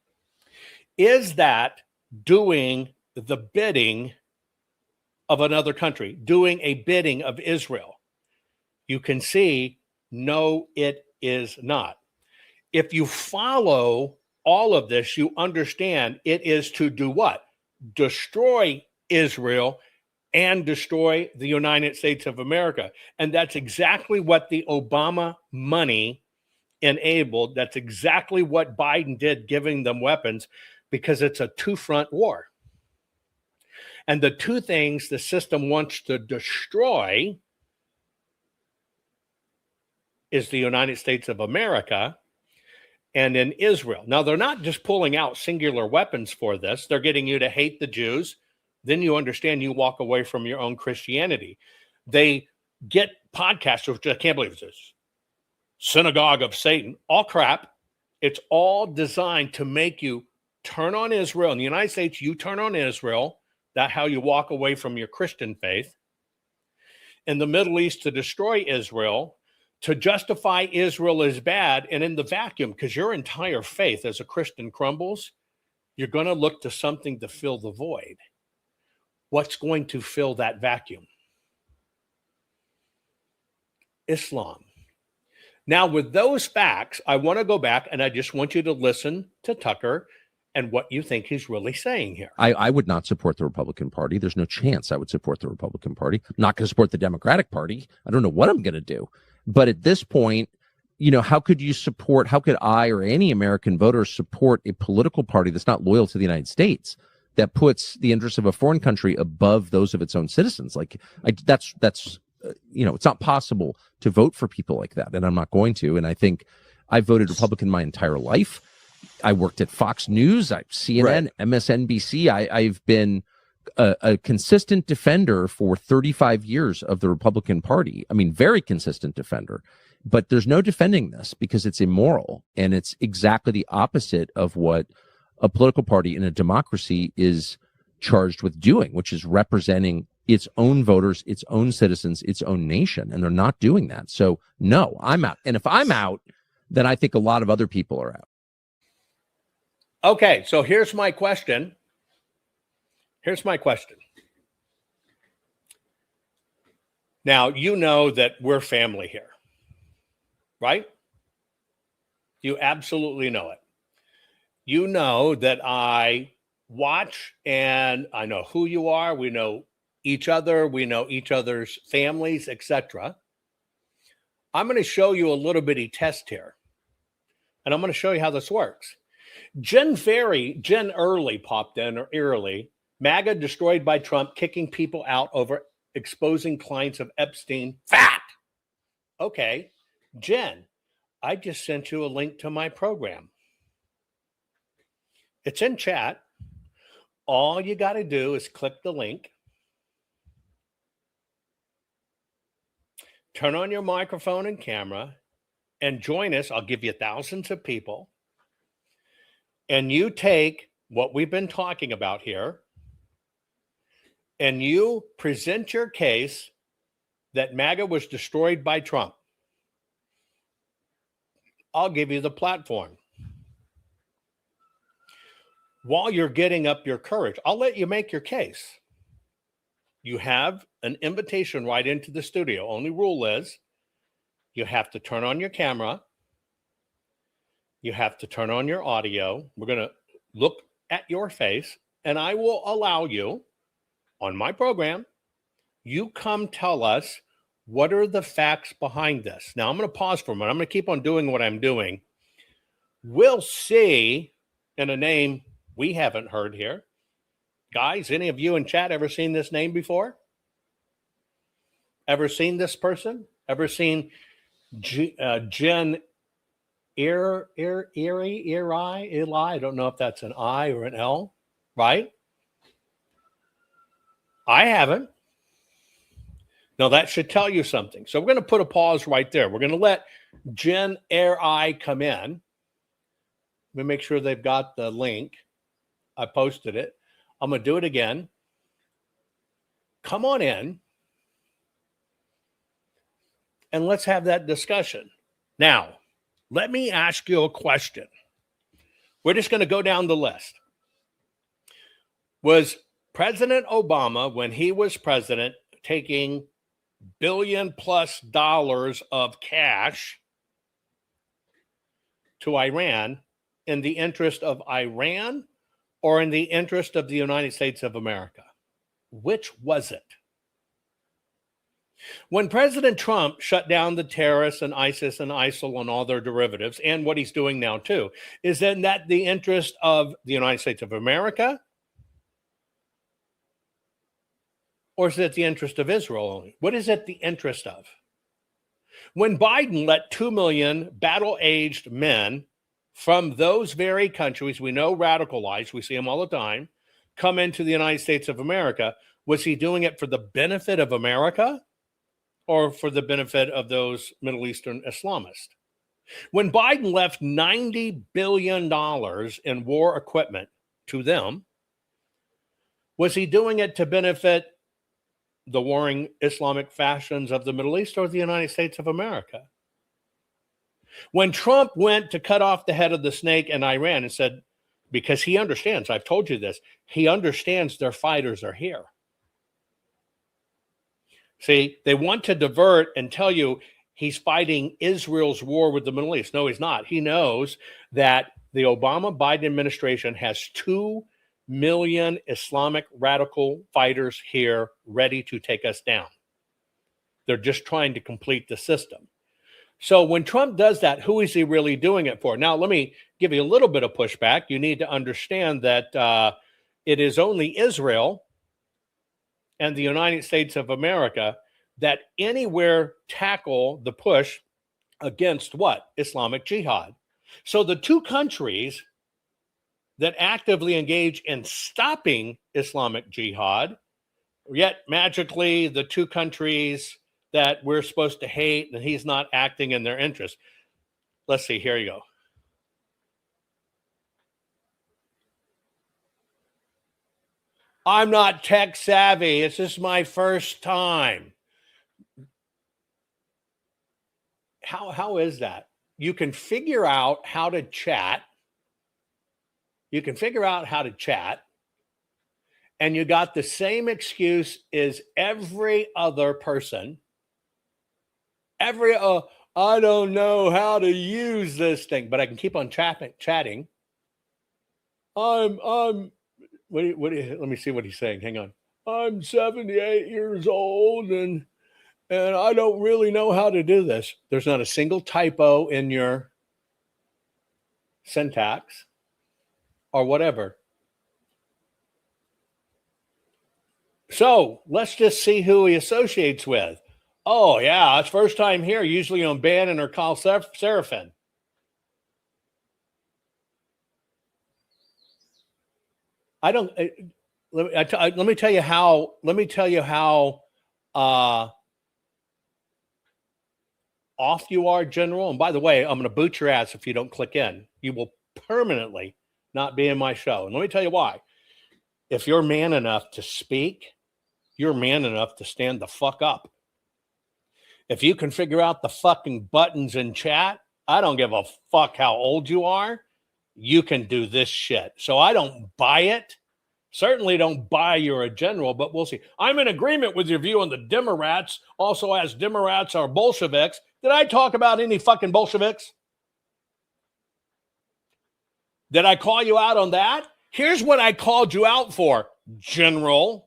Is that doing the bidding of another country, doing a bidding of Israel? You can see No, it is not. If you follow all of this, you understand it is to do what? Destroy Israel and destroy the United States of America. And that's exactly what the Obama money enabled. That's exactly what Biden did, giving them weapons, because it's a two-front war. And the two things the system wants to destroy is the United States of America and in Israel. Now, they're not just pulling out singular weapons for this. They're getting you to hate the Jews. Then you understand, you walk away from your own Christianity. They get podcasts, which I can't believe it's this synagogue of Satan, all crap. It's all designed to make you turn on Israel. In the United States, you turn on Israel. That's how you walk away from your Christian faith. In the Middle East, to destroy Israel, to justify Israel as bad, and in the vacuum, because your entire faith as a Christian crumbles, you're going to look to something to fill the void. What's going to fill that vacuum? Islam. Now, with those facts, I want to go back and I just want you to listen to Tucker and what you think he's really saying here. I would not support the Republican Party. There's no chance I would support the Republican Party. I'm not going to support the Democratic Party. I don't know what I'm going to do. But at this point, how could I or any American voter support a political party that's not loyal to the United States, that puts the interests of a foreign country above those of its own citizens? That's it's not possible to vote for people like that, and I'm not going to. And I think I voted Republican my entire life. I worked at Fox News, CNN, right, MSNBC. I've been a consistent defender for 35 years of the Republican Party. I mean, very consistent defender. But there's no defending this because it's immoral, and it's exactly the opposite of what a political party in a democracy is charged with doing, which is representing its own voters, its own citizens, its own nation. And they're not doing that. So no, I'm out. And if I'm out, then I think a lot of other people are out. Okay, so here's my question. Now, you know that we're family here, right? You absolutely know it. You know that I watch and I know who you are. We know each other. We know each other's families, etc. I'm going to show you a little bitty test here. And I'm going to show you how this works. Jen Early popped in, or Early. MAGA destroyed by Trump, kicking people out over exposing clients of Epstein. Fat! Okay, Jen, I just sent you a link to my program. It's in chat. All you got to do is click the link. Turn on your microphone and camera and join us. I'll give you thousands of people. And you take what we've been talking about here and you present your case that MAGA was destroyed by Trump. I'll give you the platform. While you're getting up your courage, I'll let you make your case. You have an invitation right into the studio. Only rule is you have to turn on your camera. You have to turn on your audio. We're going to look at your face, and I will allow you on my program. You come tell us what are the facts behind this. Now, I'm going to pause for a minute. I'm going to keep on doing what I'm doing. We'll see in a name we haven't heard here. Guys, any of you in chat ever seen this name before? Ever seen this person? Ever seen Jen Eli? I don't know if that's an I or an L, right? I haven't. Now, that should tell you something. So we're going to put a pause right there. We're going to let Jen I come in. Let me make sure they've got the link. I posted it. I'm going to do it again. Come on in. And let's have that discussion. Now, let me ask you a question. We're just going to go down the list. Was President Obama, when he was president, taking billion plus of cash to Iran in the interest of Iran or in the interest of the United States of America? Which was it? When President Trump shut down the terrorists and ISIS and ISIL and all their derivatives, and what he's doing now too, is that the interest of the United States of America, or is it the interest of Israel only? What is it the interest of? When Biden let 2 million battle-aged men from those very countries we know radicalized, we see them all the time, come into the United States of America, was he doing it for the benefit of America or for the benefit of those Middle Eastern Islamists? When Biden left $90 billion in war equipment to them, was he doing it to benefit the warring Islamic factions of the Middle East or the United States of America? When Trump went to cut off the head of the snake in Iran and said, because he understands, I've told you this, he understands their fighters are here. See, they want to divert and tell you he's fighting Israel's war with the Middle East. No, he's not. He knows that the Obama-Biden administration has 2 million Islamic radical fighters here ready to take us down. They're just trying to complete the system. So when Trump does that, who is he really doing it for? Now, let me give you a little bit of pushback. You need to understand that it is only Israel and the United States of America that anywhere tackle the push against what? Islamic jihad. So the two countries that actively engage in stopping Islamic jihad, yet magically the two countries that we're supposed to hate and he's not acting in their interest. Let's see, here you go. I'm not tech savvy. It's just my first time. How is that? You can figure out how to chat. You can figure out how to chat. And you got the same excuse as every other person. I don't know how to use this thing, but I can keep on chatting. Let me see what he's saying. Hang on. I'm 78 years old and I don't really know how to do this. There's not a single typo in your syntax or whatever. So let's just see who he associates with. Oh, yeah, it's first time here, usually on Bannon or Carl Seraphin. I don't. Let me tell you how. Let me tell you how off you are, General. And by the way, I'm going to boot your ass if you don't click in. You will permanently not be in my show. And let me tell you why. If you're man enough to speak, you're man enough to stand the fuck up. If you can figure out the fucking buttons in chat, I don't give a fuck how old you are. You can do this shit. So I don't buy it. Certainly don't buy you're a general, but we'll see. I'm in agreement with your view on the Democrats, also as Democrats are Bolsheviks. Did I talk about any fucking Bolsheviks? Did I call you out on that? Here's what I called you out for, General.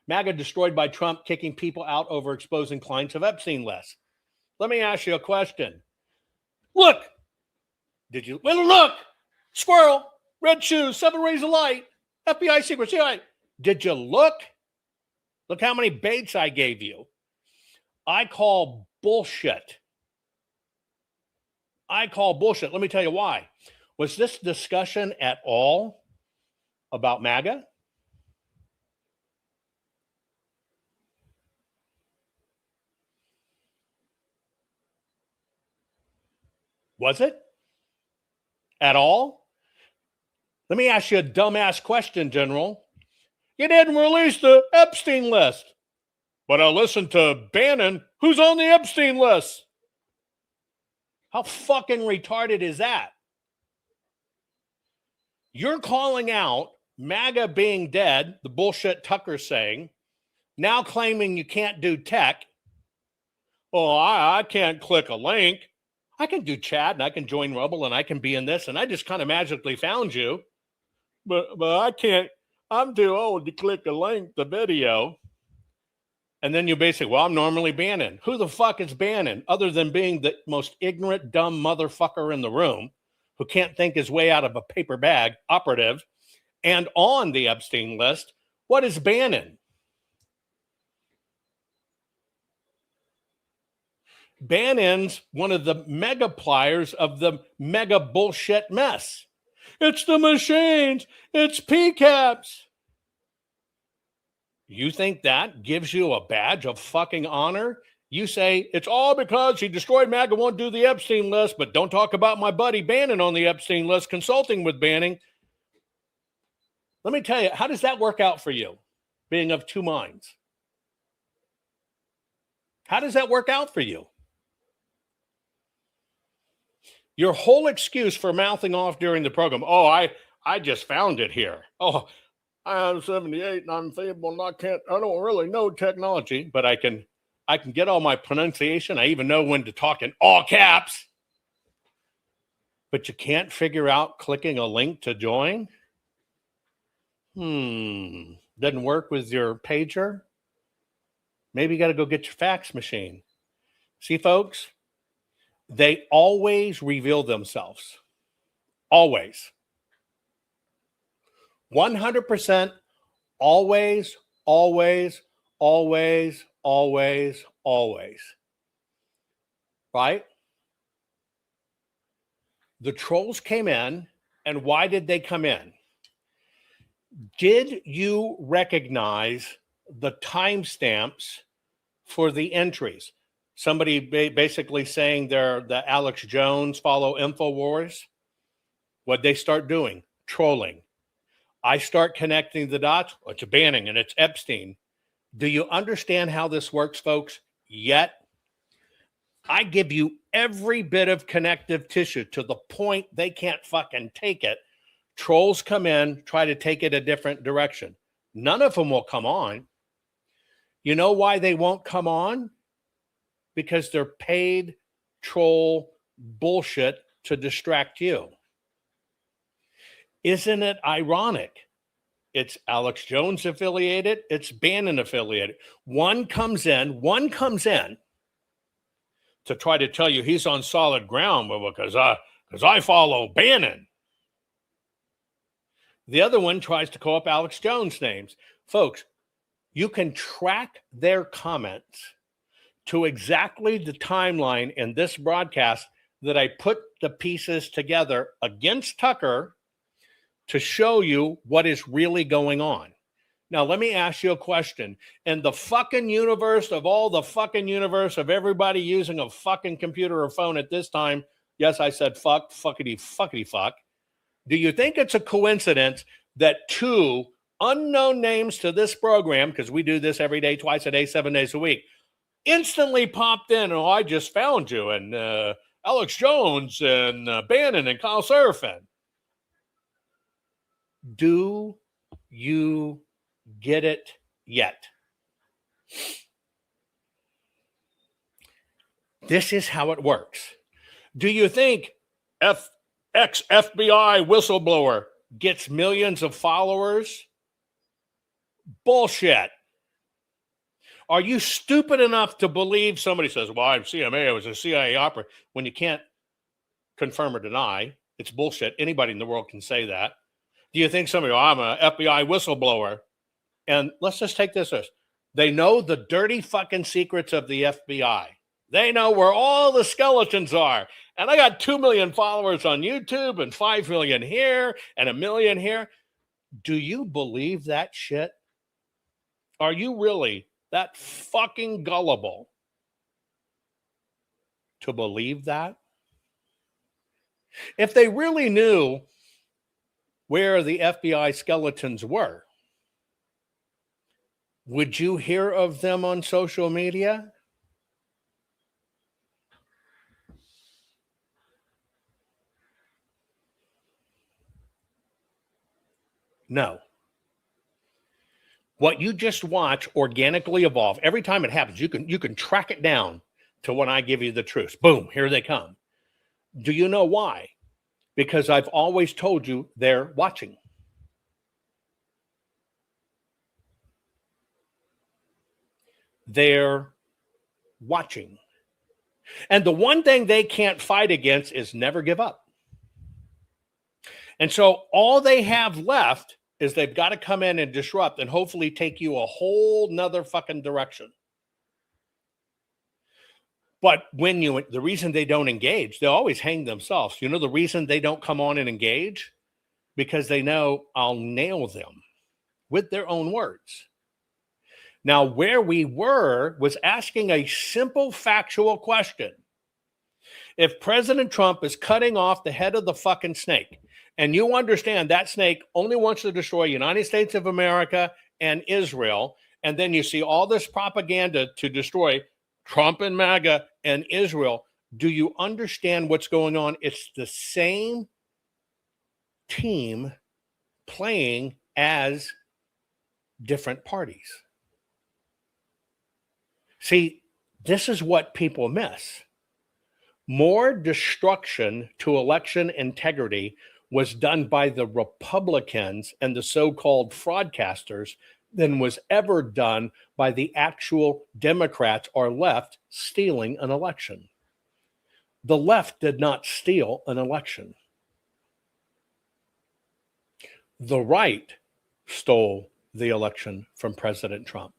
MAGA destroyed by Trump kicking people out over exposing clients of Epstein lists. Let me ask you a question. Look, look, squirrel, red shoes, 7 rays of light, FBI secret, CIA. Did you look? Look how many baits I gave you. I call bullshit. Let me tell you why. Was this discussion at all about MAGA? Was it? At all? Let me ask you a dumbass question, General. You didn't release the Epstein list. But I listened to Bannon, who's on the Epstein list. How fucking retarded is that? You're calling out MAGA being dead, the bullshit Tucker's saying, now claiming you can't do tech, Oh, I can't click a link. I can do chat and I can join Rumble and I can be in this and I just kind of magically found you. But I can't. I'm too old to click a link to video. And then you basically, well, I'm normally Bannon. Who the fuck is Bannon other than being the most ignorant, dumb motherfucker in the room who can't think his way out of a paper bag, operative, and on the Epstein list? What is Bannon? Bannon's one of the mega pliers of the mega bullshit mess. It's the machines. It's PCAPs. You think that gives you a badge of fucking honor? You say, it's all because he destroyed MAGA, won't do the Epstein list, but don't talk about my buddy Bannon on the Epstein list, consulting with Bannon. Let me tell you, how does that work out for you, being of two minds? How does that work out for you? Your whole excuse for mouthing off during the program, oh, I just found it here. Oh, I'm 78 and I'm feeble and I don't really know technology, but I can get all my pronunciation. I even know when to talk in all caps. But you can't figure out clicking a link to join? Doesn't work with your pager? Maybe you got to go get your fax machine. See, folks, they always reveal themselves. Always. 100%, always, always, always, always, always. Right? The trolls came in, and why did they come in? Did you recognize the timestamps for the entries? Somebody basically saying they're the Alex Jones follow InfoWars. What'd they start doing? Trolling. I start connecting the dots. Oh, it's Bannon and it's Epstein. Do you understand how this works, folks? Yet, I give you every bit of connective tissue to the point they can't fucking take it. Trolls come in, try to take it a different direction. None of them will come on. You know why they won't come on? Because they're paid troll bullshit to distract you. Isn't it ironic? It's Alex Jones affiliated. It's Bannon affiliated. One comes in to try to tell you he's on solid ground because I follow Bannon. The other one tries to call up Alex Jones names. Folks, you can track their comments to exactly the timeline in this broadcast that I put the pieces together against Tucker to show you what is really going on. Now, let me ask you a question. In the fucking universe of all the fucking universe of everybody using a fucking computer or phone at this time, yes, I said fuck, fuckity, fuckity, fuck. Do you think it's a coincidence that two unknown names to this program, because we do this every day, twice a day, 7 days a week, instantly popped in? Oh, I just found you, and Alex Jones and Bannon and Kyle Seraphin. Do you get it yet? This is how it works. Do you think ex-FBI whistleblower gets millions of followers? Bullshit. Are you stupid enough to believe somebody says, well, I'm CMA, I was a CIA operative, when you can't confirm or deny? It's bullshit. Anybody in the world can say that. Do you think somebody, I'm an FBI whistleblower? And let's just take this as, they know the dirty fucking secrets of the FBI. They know where all the skeletons are. And I got 2 million followers on YouTube and 5 million here and 1 million here. Do you believe that shit? Are you really that fucking gullible to believe that? If they really knew where the FBI skeletons were, would you hear of them on social media? No. What you just watch organically evolve, every time it happens, you can track it down to when I give you the truth. Boom, here they come. Do you know why? Because I've always told you they're watching. They're watching. And the one thing they can't fight against is never give up. And so all they have left is they've got to come in and disrupt and hopefully take you a whole nother fucking direction. But the reason they don't engage, they always hang themselves. You know the reason they don't come on and engage? Because they know I'll nail them with their own words. Now, where we were was asking a simple factual question. If President Trump is cutting off the head of the fucking snake, and you understand that snake only wants to destroy United States of America and Israel, and then you see all this propaganda to destroy Trump and MAGA and Israel, do you understand what's going on? It's the same team playing as different parties. See, this is what people miss. More destruction to election integrity was done by the Republicans and the so-called fraudcasters than was ever done by the actual Democrats or left stealing an election. The left did not steal an election. The right stole the election from President Trump.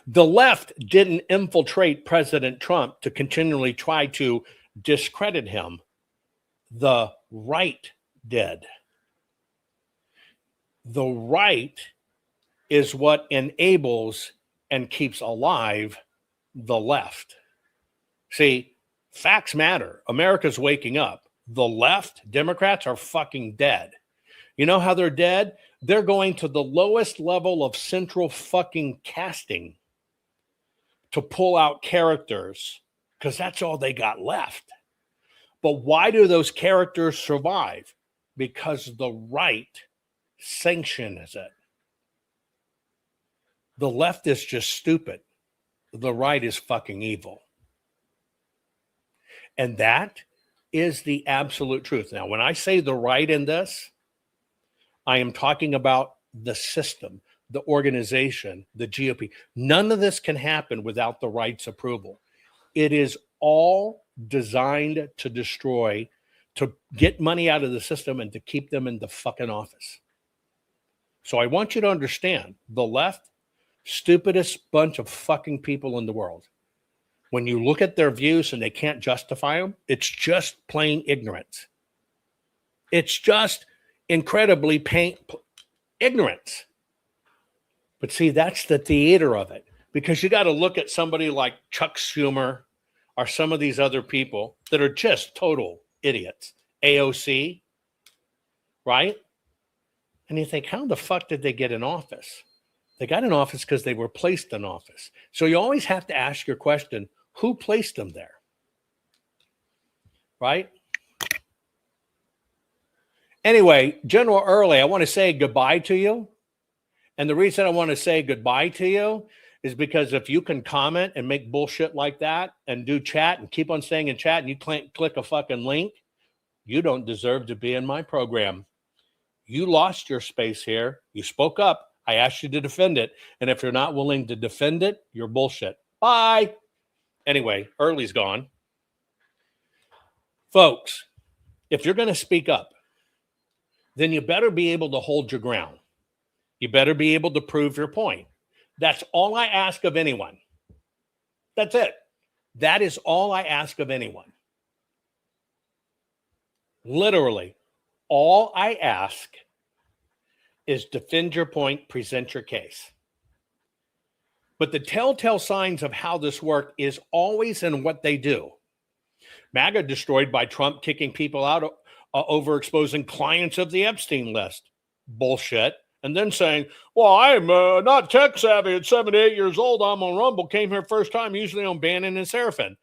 The left didn't infiltrate President Trump to continually try to discredit him. The right did. The right is what enables and keeps alive the left. See, facts matter. America's waking up. The left, Democrats, are fucking dead. You know how they're dead? They're going to the lowest level of central fucking casting to pull out characters because that's all they got left. But why do those characters survive? Because the right sanctions it. The left is just stupid. The right is fucking evil. And that is the absolute truth. Now, when I say the right in this, I am talking about the system, the organization, the GOP. None of this can happen without the right's approval. It is all designed to destroy, to get money out of the system and to keep them in the fucking office. So I want you to understand, the left, stupidest bunch of fucking people in the world. When you look at their views and they can't justify them, it's just plain ignorance. It's just incredibly ignorance. But see, that's the theater of it. Because you got to look at somebody like Chuck Schumer or some of these other people that are just total idiots. AOC, right? And you think, how the fuck did they get in office? They got in office because they were placed in office. So you always have to ask your question, who placed them there? Right? Anyway, General Early, I want to say goodbye to you. And the reason I want to say goodbye to you is because if you can comment and make bullshit like that and do chat and keep on staying in chat and you click a fucking link, you don't deserve to be in my program. You lost your space here. You spoke up. I asked you to defend it. And if you're not willing to defend it, you're bullshit. Bye. Anyway, Early's gone. Folks, if you're going to speak up, then you better be able to hold your ground. You better be able to prove your point. That's all I ask of anyone. That's it. That is all I ask of anyone. Literally, all I ask is defend your point, present your case. But the telltale signs of how this works is always in what they do. MAGA destroyed by Trump kicking people out over exposing clients of the Epstein list. Bullshit. And then saying, well, I'm not tech savvy at 78 years old. I'm on Rumble, came here first time, usually on Bannon and Seraphin.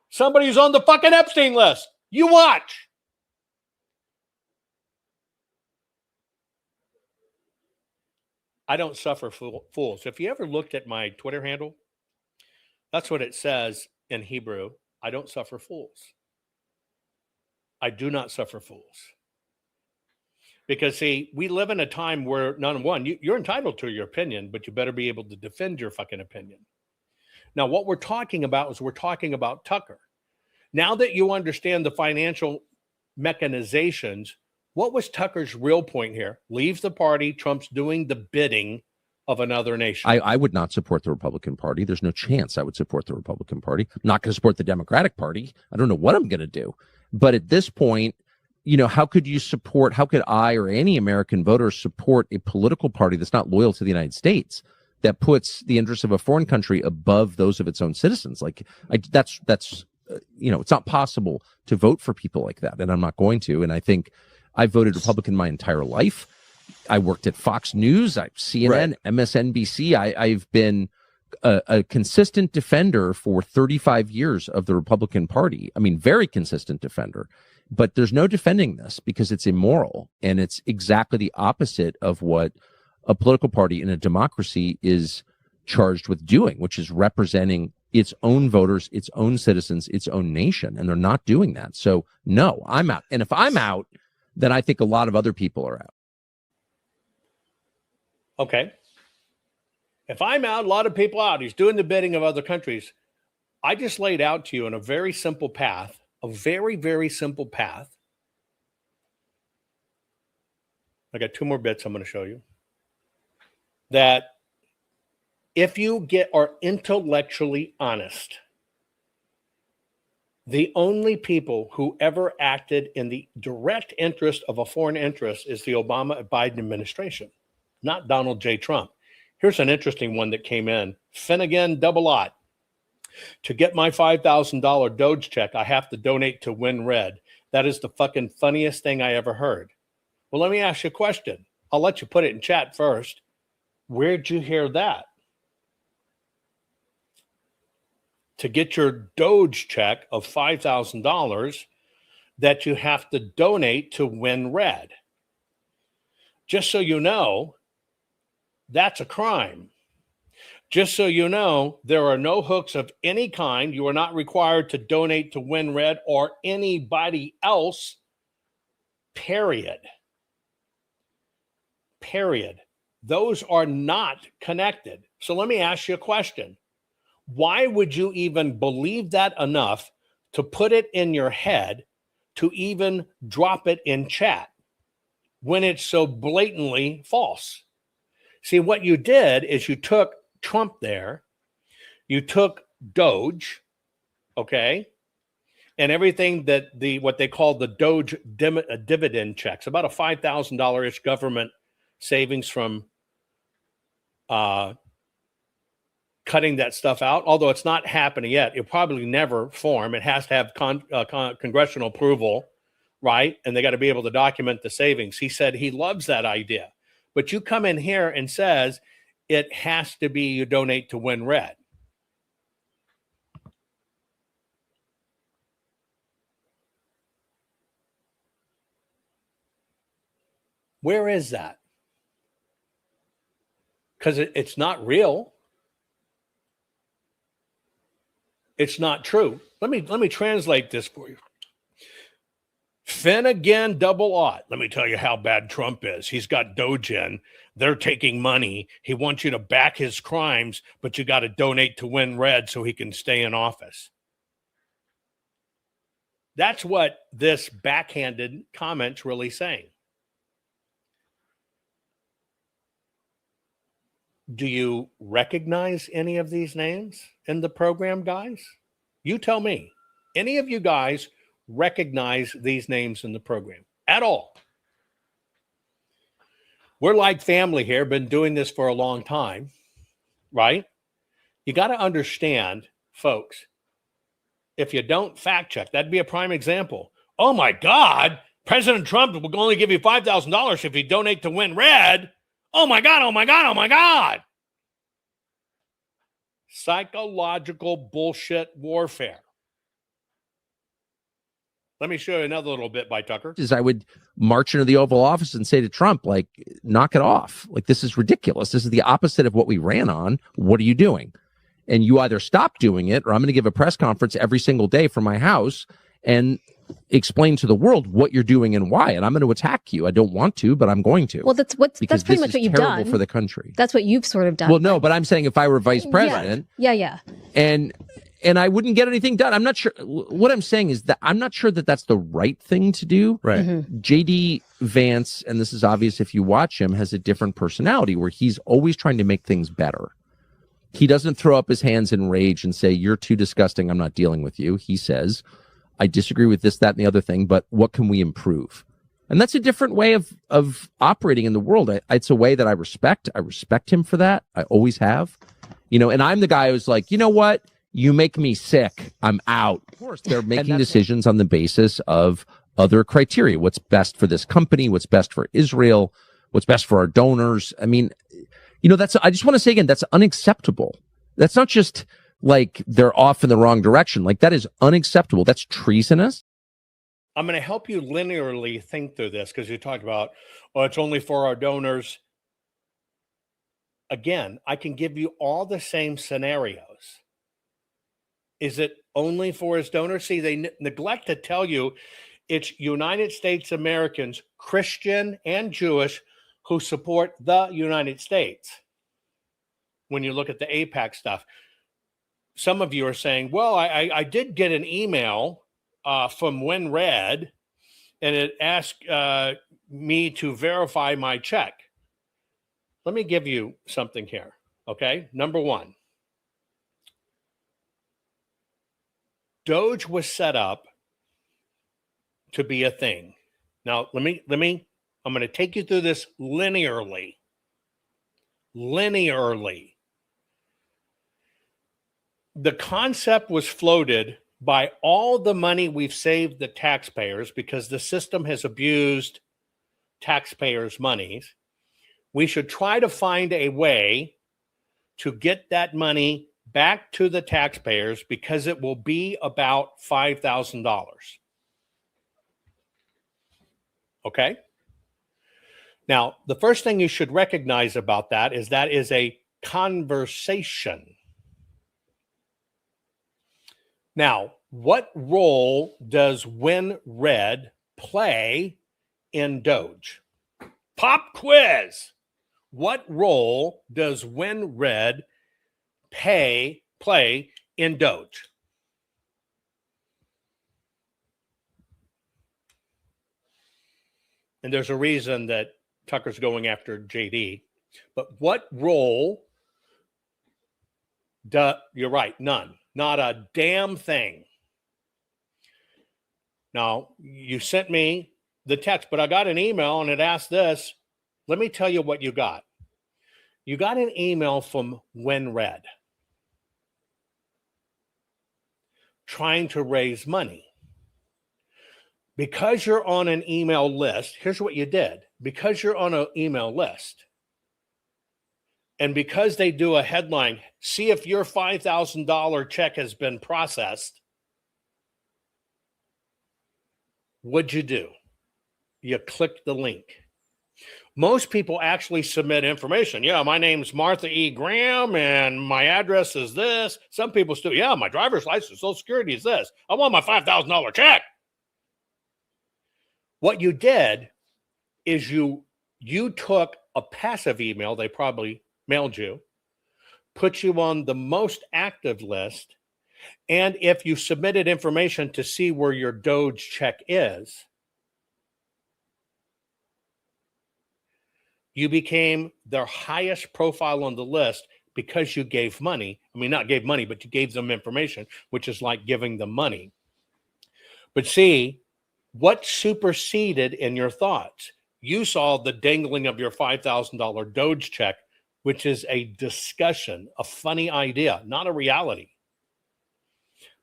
Somebody's on the fucking Epstein list. You watch. I don't suffer fools. If you ever looked at my Twitter handle, that's what it says. in Hebrew, I don't suffer fools. I do not suffer fools. Because, see, we live in a time where, number one, you're entitled to your opinion, but you better be able to defend your fucking opinion. Now, what we're talking about is we're talking about Tucker. Now that you understand the financial mechanizations, what was Tucker's real point here? Leaves the party, Trump's doing the bidding of another nation. I would not support the Republican Party. There's no chance I would support the Republican Party. I'm not going to support the Democratic Party. I don't know what I'm going to do. But at this point, how could I or any American voter support a political party that's not loyal to the United States, that puts the interests of a foreign country above those of its own citizens? That's it's not possible to vote for people like that, and I'm not going to. And I think I voted Republican my entire life. I worked at Fox News, CNN, right. MSNBC. I've been a consistent defender for 35 years of the Republican Party. I mean, very consistent defender. But there's no defending this because it's immoral, and it's exactly the opposite of what a political party in a democracy is charged with doing, which is representing its own voters, its own citizens, its own nation, and they're not doing that. So no, I'm out. And if I'm out, then I think a lot of other people are out. Okay. If I'm out, a lot of people out. He's doing the bidding of other countries. I just laid out to you in a very simple path, a very, very simple path. I got two more bits I'm going to show you. That if you are intellectually honest, the only people who ever acted in the direct interest of a foreign interest is the Obama-Biden administration, not Donald J. Trump. Here's an interesting one that came in. Finnegan Double-Ot. To get my $5,000 Doge check, I have to donate to Win Red. That is the fucking funniest thing I ever heard. Well, let me ask you a question. I'll let you put it in chat first. Where'd you hear that? To get your Doge check of $5,000 that you have to donate to Win Red. Just so you know, that's a crime. Just so you know, there are no hooks of any kind. You are not required to donate to Win Red or anybody else, period. Period. Those are not connected. So let me ask you a question. Why would you even believe that enough to put it in your head to even drop it in chat when it's so blatantly false? See, what you did is you took Trump there, you took Doge, okay, and everything that what they call the Doge dividend checks, about a $5,000-ish government savings from cutting that stuff out, although it's not happening yet. It'll probably never form. It has to have congressional approval, right? And they got to be able to document the savings. He said he loves that idea. But you come in here and says it has to be you donate to Win Red. Where is that? Because it's not real. It's not true. Let me translate this for you. Finnegan Double-Ot. Let me tell you how bad Trump is. He's got Doge in. They're taking money. He wants you to back his crimes, but you got to donate to Win Red so he can stay in office. That's what this backhanded comment's really saying. Do you recognize any of these names in the program, guys? You tell me. Any of you guys recognize these names in the program at all? We're like family here, been doing this for a long time, right? You got to understand, folks, if you don't fact check, that'd be a prime example. Oh my God, President Trump will only give you $5,000 if you donate to Win Red. Oh my God, oh my God, oh my God. Psychological bullshit warfare. Let me show you another little bit by Tucker. I would march into the Oval Office and say to Trump, like, knock it off. Like, this is ridiculous. This is the opposite of what we ran on. What are you doing? And you either stop doing it, or I'm going to give a press conference every single day from my house and explain to the world what you're doing and why. And I'm going to attack you. I don't want to, but I'm going to. Well, that's pretty much what you've done for the country. That's what you've sort of done. Well, no, but I'm saying if I were vice president, yeah, and I wouldn't get anything done. I'm not sure. What I'm saying is that I'm not sure that that's the right thing to do. Right. JD Vance, and this is obvious if you watch him, has a different personality where he's always trying to make things better. He doesn't throw up his hands in rage and say, "You're too disgusting. I'm not dealing with you." He says, "I disagree with this, that, and the other thing, but what can we improve?" And that's a different way of operating in the world. It's a way that I respect. I respect him for that. I always have. And I'm the guy who's like, you know what? You make me sick. I'm out. Of course, they're making decisions on the basis of other criteria. What's best for this company? What's best for Israel? What's best for our donors? I mean, I just want to say again, that's unacceptable. That's not just like they're off in the wrong direction. Like, that is unacceptable. That's treasonous. I'm going to help you linearly think through this because you talked about, it's only for our donors. Again, I can give you all the same scenarios. Is it only for his donors? See, they neglect to tell you it's United States Americans, Christian and Jewish, who support the United States. When you look at the AIPAC stuff, some of you are saying, well, I did get an email from WinRed, and it asked me to verify my check. Let me give you something here, okay? Number one, Doge was set up to be a thing. Now, I'm going to take you through this linearly. The concept was floated by all the money we've saved the taxpayers because the system has abused taxpayers' monies. We should try to find a way to get that money back to the taxpayers because it will be about $5,000. Okay? Now, the first thing you should recognize about that is a conversation. Now, what role does WinRed play in Doge? Pop quiz. What role does WinRed play in Doge? And there's a reason that Tucker's going after JD. But what role you're right, none. Not a damn thing. Now, you sent me the text, but I got an email and it asked this. Let me tell you what you got. You got an email from WinRed trying to raise money. Because you're on an email list, here's what you did. Because you're on an email list, and because they do a headline, see if your $5,000 check has been processed, what'd you do? You click the link. Most people actually submit information. Yeah, my name's Martha E. Graham, and my address is this. Some people still, yeah, my driver's license, Social Security is this. I want my $5,000 check. What you did is you took a passive email, they probably mailed you, put you on the most active list, and if you submitted information to see where your Doge check is, you became their highest profile on the list because you gave money. I mean, not gave money, but you gave them information, which is like giving them money. But see, what superseded in your thoughts? You saw the dangling of your $5,000 Doge check, which is a discussion, a funny idea, not a reality.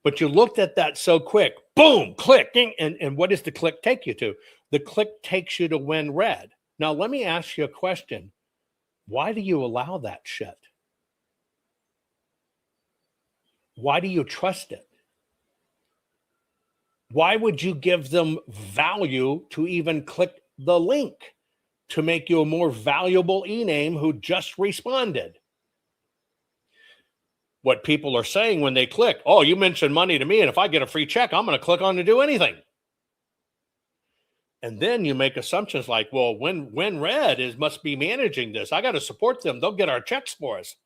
But you looked at that so quick, boom, click, ding, and what does the click take you to? The click takes you to WinRed. Now, let me ask you a question. Why do you allow that shit? Why do you trust it? Why would you give them value to even click the link to make you a more valuable e-name who just responded? what people are saying when they click. Oh, you mentioned money to me, and if I get a free check, I'm going to click on to do anything. And then you make assumptions like, well, when Red must be managing this, I got to support them. They'll get our checks for us.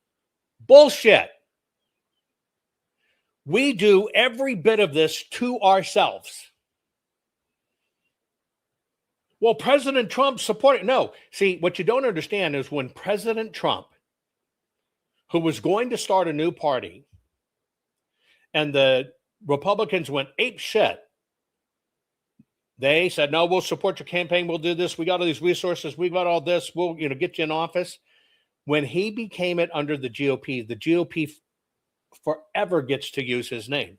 Bullshit. We do every bit of this to ourselves. Well, President Trump supported. No. See, what you don't understand is when President Trump, who was going to start a new party, and the Republicans went ape shit, they said, no, we'll support your campaign. We'll do this. We got all these resources. We got all this. We'll get you in office. When he became it under the GOP forever gets to use his name.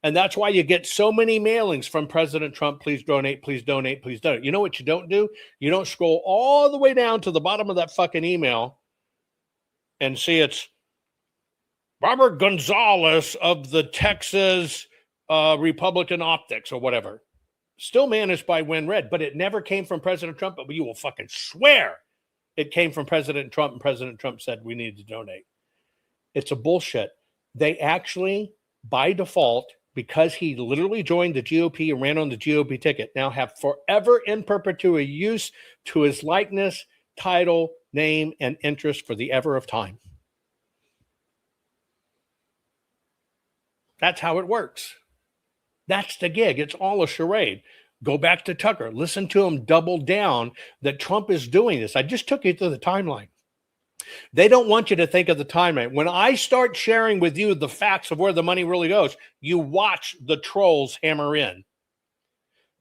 And that's why you get so many mailings from President Trump. Please donate, please donate, please donate. You know what you don't do? You don't scroll all the way down to the bottom of that fucking email and see it's Robert Gonzalez of the Texas Republican Optics or whatever. Still managed by Red, but it never came from President Trump. But you will fucking swear it came from President Trump, and President Trump said we need to donate. It's a bullshit. They actually, by default, because he literally joined the GOP and ran on the GOP ticket, now have forever in perpetuity use to his likeness, title, name, and interest for the ever of time. That's how it works. That's the gig. It's all a charade. Go back to Tucker. Listen to him double down that Trump is doing this. I just took you to the timeline. They don't want you to think of the timeline. When I start sharing with you the facts of where the money really goes, you watch the trolls hammer in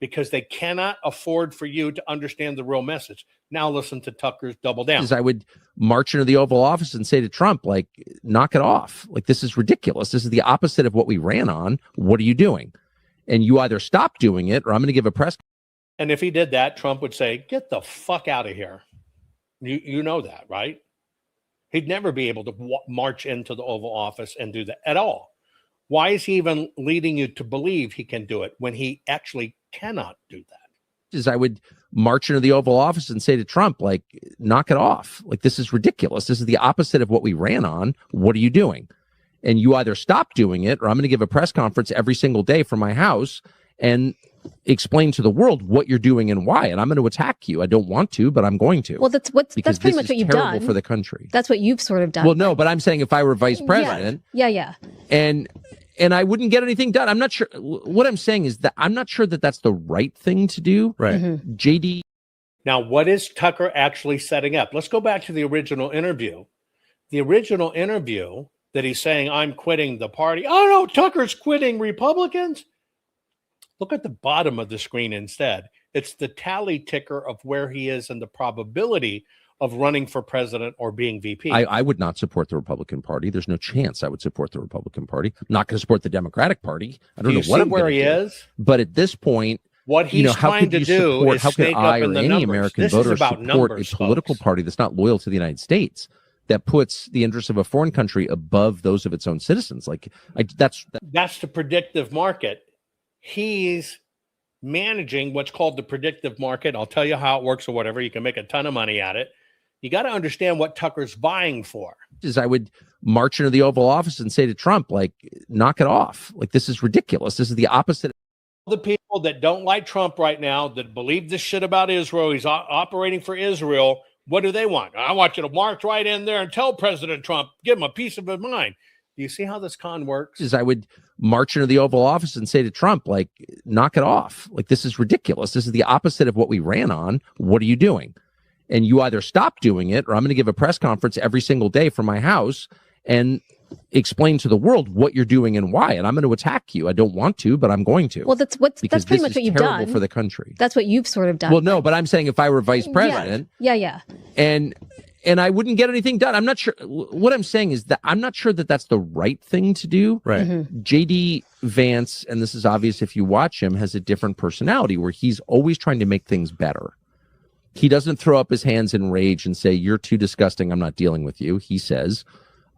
because they cannot afford for you to understand the real message. Now listen to Tucker's double down. I would march into the Oval Office and say to Trump, like, knock it off. Like, this is ridiculous. This is the opposite of what we ran on. What are you doing? And you either stop doing it or I'm going to give a press. And if he did that, Trump would say, get the fuck out of here. You know that, right? He'd never be able to march into the Oval Office and do that at all. Why is he even leading you to believe he can do it when he actually cannot do that? I would march into the Oval Office and say to Trump, like, knock it off. Like, this is ridiculous. This is the opposite of what we ran on. What are you doing? And you either stop doing it or I'm going to give a press conference every single day from my house and explain to the world what you're doing and why. And I'm going to attack you. I don't want to, but I'm going to. Well, that's pretty much what you've done for the country. That's what you've sort of done. Well, no, but I'm saying if I were vice president. Yeah. And I wouldn't get anything done. I'm not sure. What I'm saying is that I'm not sure that that's the right thing to do. Right. Mm-hmm. JD. Now, what is Tucker actually setting up? Let's go back to the original interview. The original interview that he's saying, I'm quitting the party. Oh, no, Tucker's quitting Republicans. Look at the bottom of the screen instead. It's the tally ticker of where he is and the probability of running for president or being VP. I would not support the Republican Party. There's no chance I would support the Republican Party. I'm not going to support the Democratic Party. I don't know what I'm where he is. But at this point, what he's trying to do is how could I or any numbers. American voter support a political party that's not loyal to the United States, that puts the interests of a foreign country above those of its own citizens? That's the predictive market. He's managing what's called the predictive market. I'll tell you how it works or whatever. You can make a ton of money at it. You got to understand what Tucker's buying for. I would march into the Oval Office and say to Trump, like, knock it off. Like, this is ridiculous. This is the opposite. The people that don't like Trump right now, that believe this shit about Israel, he's operating for Israel. What do they want? I want you to march right in there and tell President Trump, give him a piece of his mind. Do you see how this con works? I would march into the Oval Office and say to Trump, like, knock it off. Like, this is ridiculous. This is the opposite of what we ran on. What are you doing? And you either stop doing it or I'm going to give a press conference every single day from my house and explain to the world what you're doing and why. And I'm going to attack you. I don't want to, but I'm going to. Well, that's pretty much what you've done for the country. That's what you've sort of done. Well, no, but I'm saying if I were vice president. Yeah. And I wouldn't get anything done. I'm not sure. What I'm saying is that I'm not sure that that's the right thing to do. Right. Mm-hmm. JD Vance, and this is obvious if you watch him, has a different personality where he's always trying to make things better. He doesn't throw up his hands in rage and say, you're too disgusting, I'm not dealing with you. He says,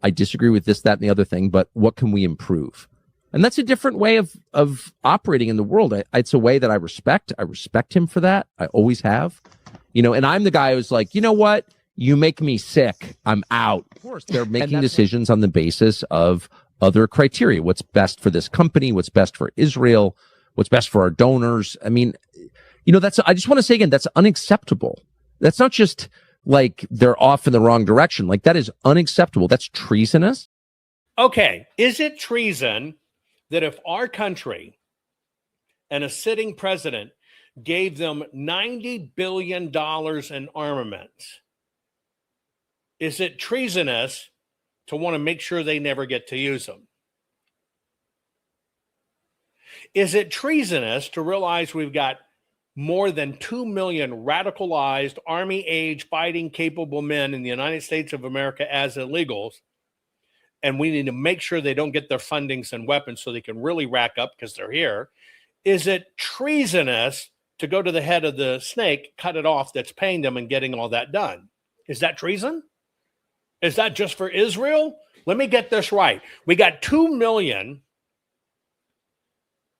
I disagree with this, that, and the other thing, but what can we improve? And that's a different way of operating in the world. It's a way that I respect. I respect him for that. I always have. And I'm the guy who's like, you know what? you make me sick, I'm out. Of course, they're making decisions on the basis of other criteria. What's best for this company? What's best for Israel? What's best for our donors? I mean, I just want to say again, that's unacceptable. That's not just like they're off in the wrong direction. Like, that is unacceptable. That's treasonous. Okay. Is it treason that if our country and a sitting president gave them $90 billion in armaments, is it treasonous to want to make sure they never get to use them? Is it treasonous to realize we've got more than 2 million radicalized army-age fighting capable men in the United States of America as illegals, and we need to make sure they don't get their fundings and weapons so they can really rack up because they're here? Is it treasonous to go to the head of the snake, cut it off that's paying them and getting all that done? Is that treason? Is that just for Israel? Let me get this right. We got 2 million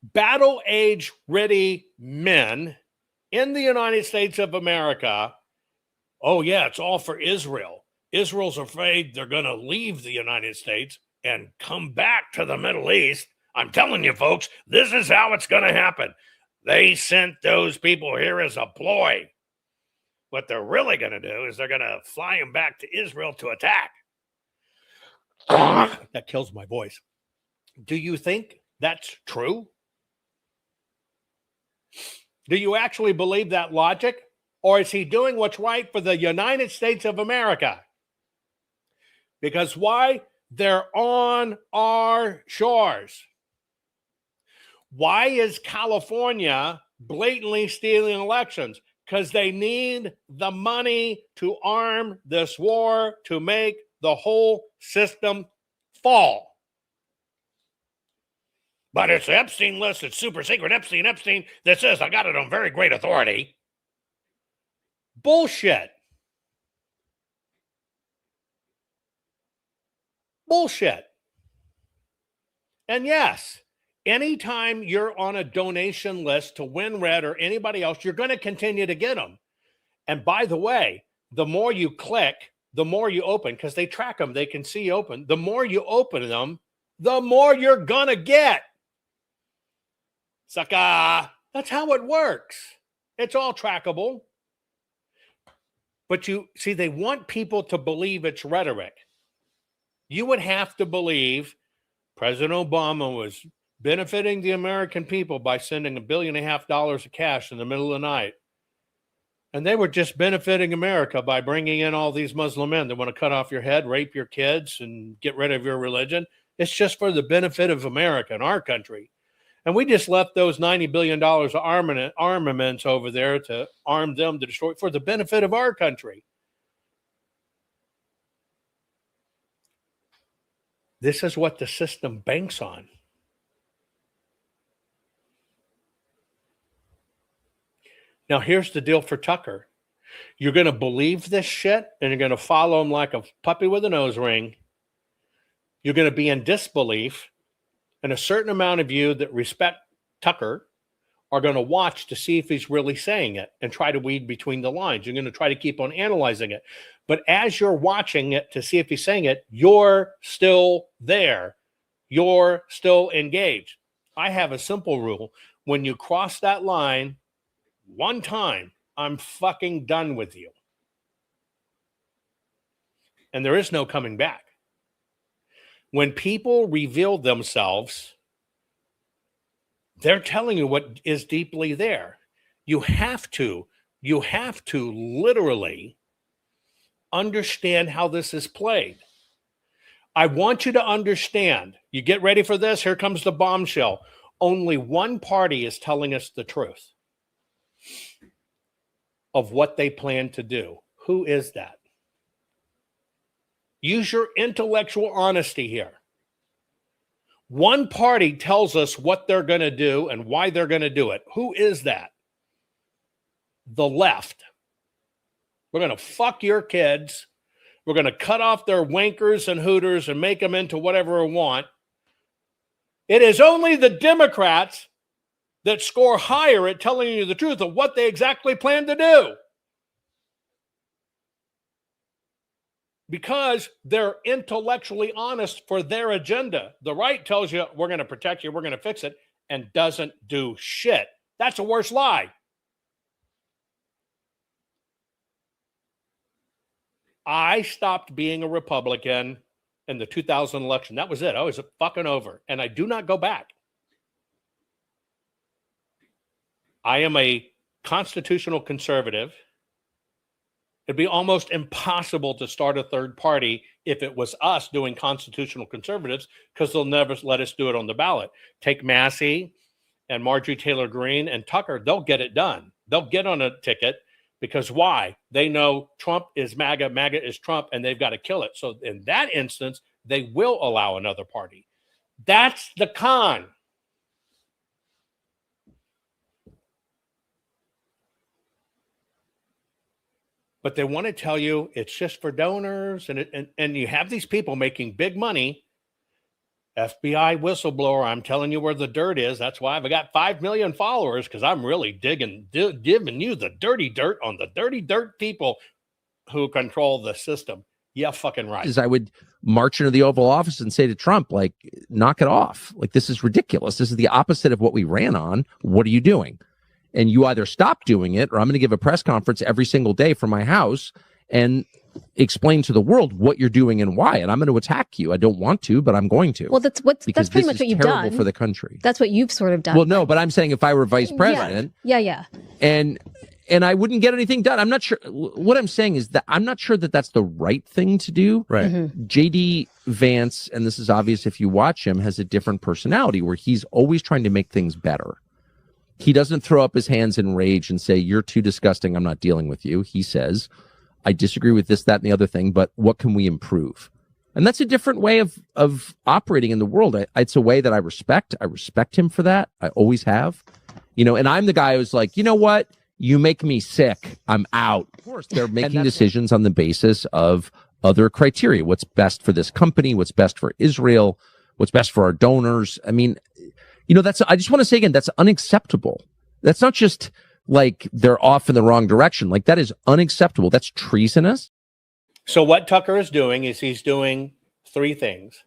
battle-age ready men in the United States of America. Oh, yeah, it's all for Israel. Israel's afraid they're going to leave the United States and come back to the Middle East. I'm telling you, folks, this is how it's going to happen. They sent those people here as a ploy. What they're really going to do is they're going to fly them back to Israel to attack. That kills my voice. Do you think that's true? Do you actually believe that logic? Or is he doing what's right for the United States of America? Because why? They're on our shores. Why is California blatantly stealing elections? Because they need the money to arm this war to make the whole system fall. But it's the Epstein list. It's super secret Epstein that says I got it on very great authority. Bullshit. Bullshit. And yes, anytime you're on a donation list to WinRed or anybody else, you're going to continue to get them. And by the way, the more you click, the more you open, because they track them. They can see open. The more you open them, the more you're going to get. Sucker. That's how it works. It's all trackable. But you see, they want people to believe it's rhetoric. You would have to believe President Obama was benefiting the American people by sending $1.5 billion of cash in the middle of the night. And they were just benefiting America by bringing in all these Muslim men that want to cut off your head, rape your kids, and get rid of your religion. It's just for the benefit of America and our country. And we just left those $90 billion of armaments over there to arm them to destroy for the benefit of our country. This is what the system banks on. Now, here's the deal for Tucker. You're going to believe this shit, and you're going to follow him like a puppy with a nose ring. You're going to be in disbelief, and a certain amount of you that respect Tucker are going to watch to see if he's really saying it and try to weed between the lines. You're going to try to keep on analyzing it. But as you're watching it to see if he's saying it, you're still there. You're still engaged. I have a simple rule. When you cross that line one time, I'm fucking done with you. And there is no coming back. When people reveal themselves, they're telling you what is deeply there. You have to literally understand how this is played. I want you to understand. You get ready for this? Here comes the bombshell. Only one party is telling us the truth of what they plan to do. Who is that? Use your intellectual honesty here. One party tells us what they're going to do and why they're going to do it. Who is that? The left. We're going to fuck your kids. We're going to cut off their wankers and hooters and make them into whatever we want. It is only the Democrats that score higher at telling you the truth of what they exactly plan to do. because they're intellectually honest for their agenda. The right tells you, we're going to protect you, we're going to fix it, and doesn't do shit. That's a worse lie. I stopped being a Republican in the 2000 election. That was it. I was fucking over. And I do not go back. I am a constitutional conservative. It'd be almost impossible to start a third party if it was us doing constitutional conservatives, because they'll never let us do it on the ballot. Take Massey and Marjorie Taylor Greene and Tucker. They'll get it done. They'll get on a ticket. Because why? They know Trump is MAGA, MAGA is Trump, and they've got to kill it. So in that instance, they will allow another party. That's the con. But they want to tell you it's just for donors, and you have these people making big money. FBI whistleblower, I'm telling you where the dirt is. That's why I've got 5 million followers, because I'm really giving you the dirty dirt on the dirty dirt people who control the system. Yeah, fucking right. Is I would march into the Oval Office and say to Trump, like, knock it off. Like, this is ridiculous. This is the opposite of what we ran on. What are you doing? And you either stop doing it, or I'm going to give a press conference every single day from my house and explain to the world what you're doing and why. And I'm going to attack you. I don't want to, but I'm going to. Well, that's pretty much what you've done for the country. That's what you've sort of done. Well, no, but I'm saying if I were vice president, yeah, and I wouldn't get anything done. I'm not sure. What I'm saying is that I'm not sure that that's the right thing to do. Right. JD Vance, and this is obvious if you watch him, has a different personality where he's always trying to make things better. He doesn't throw up his hands in rage and say, you're too disgusting, I'm not dealing with you. He says, I disagree with this, that, and the other thing, but what can we improve? And that's a different way of operating in the world. It's a way that I respect. I respect him for that. I always have. And I'm the guy who's like, you know what? You make me sick. I'm out. Of course, they're making decisions on the basis of other criteria. What's best for this company? What's best for Israel? What's best for our donors? I mean, I just want to say again, that's unacceptable. That's not just like they're off in the wrong direction. Like, that is unacceptable. That's treasonous. So what Tucker is doing is he's doing three things.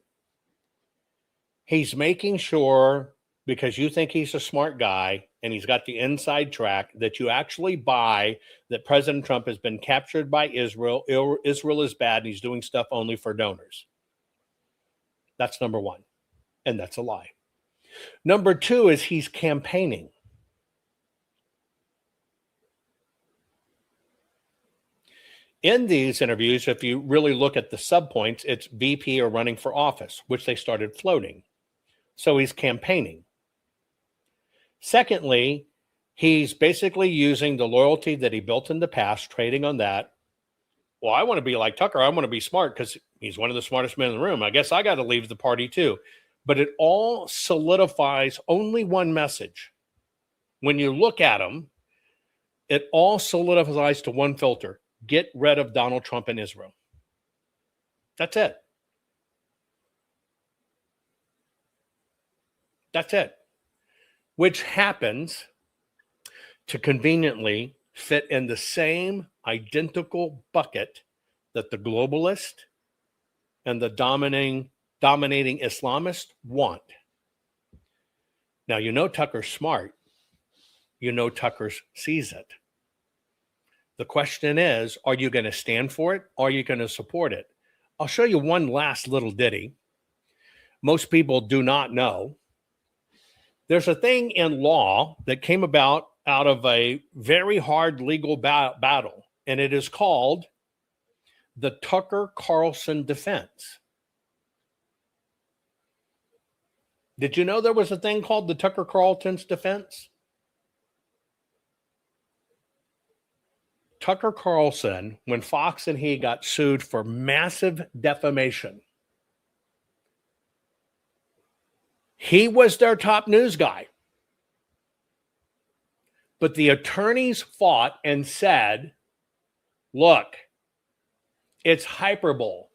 He's making sure, because you think he's a smart guy and he's got the inside track, that you actually buy that President Trump has been captured by Israel. Israel is bad and he's doing stuff only for donors. That's number one. And that's a lie. Number two is he's campaigning. In these interviews, if you really look at the subpoints, it's VP or running for office, which they started floating. So he's campaigning. Secondly, he's basically using the loyalty that he built in the past, trading on that. Well, I want to be like Tucker. I want to be smart because he's one of the smartest men in the room. I guess I got to leave the party too. But it all solidifies only one message. When you look at them, it all solidifies to one filter. Get rid of Donald Trump and Israel. That's it. That's it. Which happens to conveniently fit in the same identical bucket that the globalist and the dominating Islamists want. Now, Tucker's smart. Tucker sees it. The question is, are you going to stand for it? Or are you going to support it? I'll show you one last little ditty. Most people do not know. There's a thing in law that came out of a very hard legal battle, and it is called the Tucker Carlson defense. Did you know there was a thing called the Tucker Carlson's defense? Tucker Carlson, when Fox and he got sued for massive defamation, he was their top news guy. But the attorneys fought and said, look, it's hyperbole.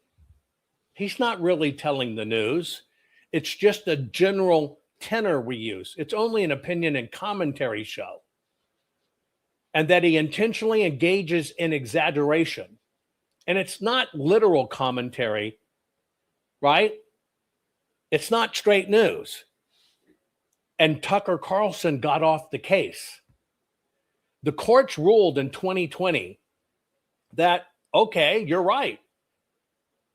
He's not really telling the news. It's just a general tenor we use. It's only an opinion and commentary show. And that he intentionally engages in exaggeration. And it's not literal commentary, right? It's not straight news. And Tucker Carlson got off the case. The courts ruled in 2020 that, okay, you're right.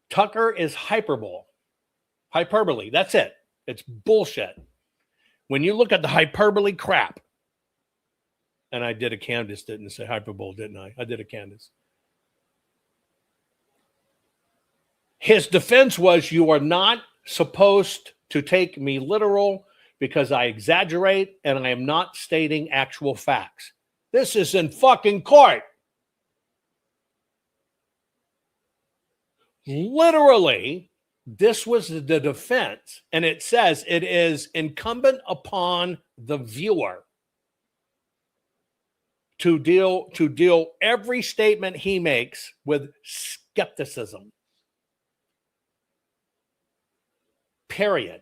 Tucker is hyperbole. That's it. It's bullshit. When you look at the hyperbole crap, and I did a Candace, didn't say hyperbole, didn't I? I did a Candace. His defense was, you are not supposed to take me literal because I exaggerate and I am not stating actual facts. This is in fucking court. Literally, this was the defense, and it says it is incumbent upon the viewer to deal every statement he makes with skepticism. Period.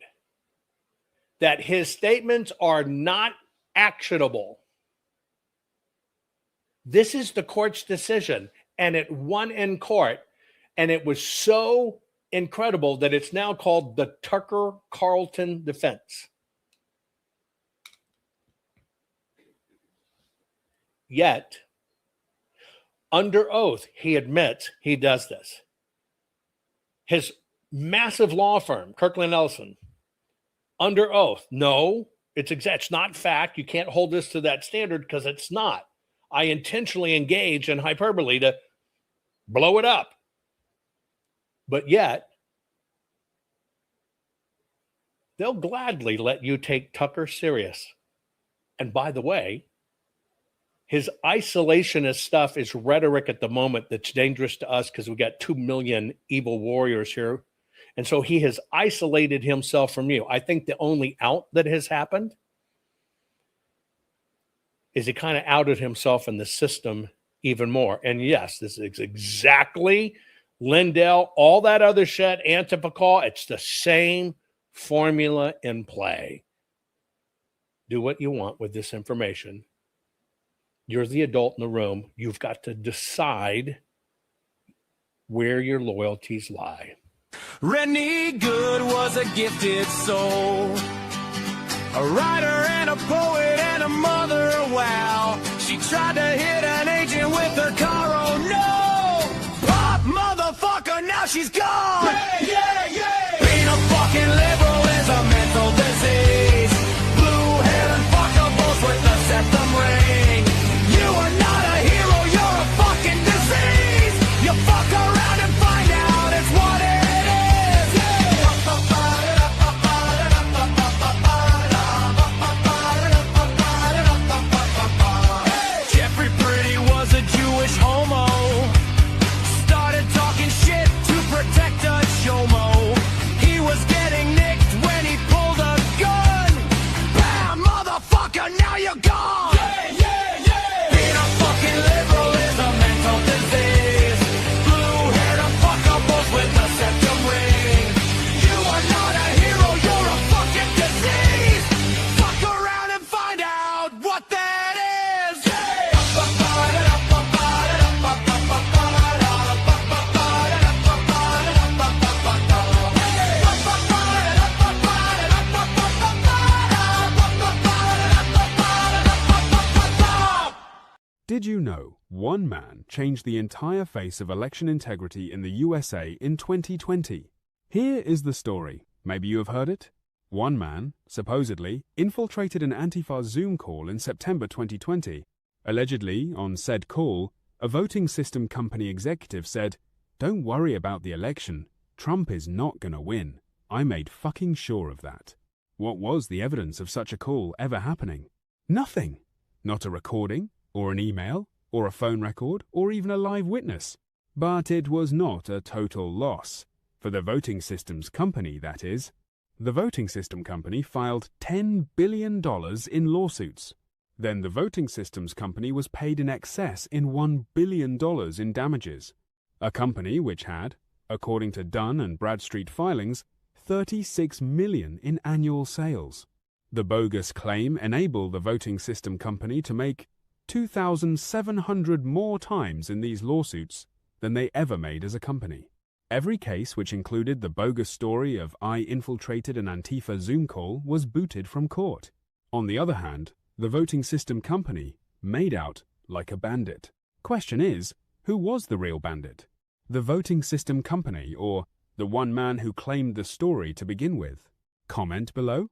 That his statements are not actionable. This is the court's decision, and it won in court, and it was so incredible that it's now called the Tucker Carlson defense. Yet, under oath, he admits he does this. His massive law firm, Kirkland Ellison, under oath, no, it's not fact. You can't hold this to that standard because it's not. I intentionally engage in hyperbole to blow it up. But yet, they'll gladly let you take Tucker serious. And by the way, his isolationist stuff is rhetoric at the moment that's dangerous to us because we got 2 million evil warriors here. And so he has isolated himself from you. I think the only out that has happened is he kind of outed himself in the system even more. And yes, this is exactly Lindell, all that other shit, Antifa call. It's the same formula in play. Do what you want with this information. You're the adult in the room. You've got to decide where your loyalties lie. Rennie Good was a gifted soul, a writer and a poet and a mother, wow. She tried to hit an agent with her car, oh no! Pop, motherfucker, now she's gone! Yeah, yeah, yeah! Being a fucking liberal is a mental disease. Blue-haired and fuckables with a septum ring. You are not a hero, you're a fucking disease! You fuck around and find out it's what it is! Jeffrey Pretty was a Jewish homo. Started talking shit to protect a chomo. He was getting nicked when he pulled a gun. Bam, motherfucker, now you're gone! Yeah, yeah, yeah! Being a fucking liberal is a mental disease. Blue-haired and fuckables with a septum ring. You are not a hero, you're a fucking disease! Fuck around and find out what that is! Did you know one man changed the entire face of election integrity in the USA in 2020? Here is the story. Maybe you have heard it? One man, supposedly, infiltrated an Antifa Zoom call in September 2020. Allegedly, on said call, a voting system company executive said, "Don't worry about the election. Trump is not gonna win. I made fucking sure of that." What was the evidence of such a call ever happening? Nothing. Not a recording, or an email, or a phone record, or even a live witness. But it was not a total loss. For the voting systems company, that is. The voting system company filed $10 billion in lawsuits. Then the voting systems company was paid in excess in $1 billion in damages. A company which had, according to Dun and Bradstreet filings, $36 million in annual sales. The bogus claim enabled the voting system company to make 2,700 more times in these lawsuits than they ever made as a company. Every case which included the bogus story of I infiltrated an Antifa Zoom call was booted from court. On the other hand, the voting system company made out like a bandit. Question is, who was the real bandit? The voting system company or the one man who claimed the story to begin with? Comment below.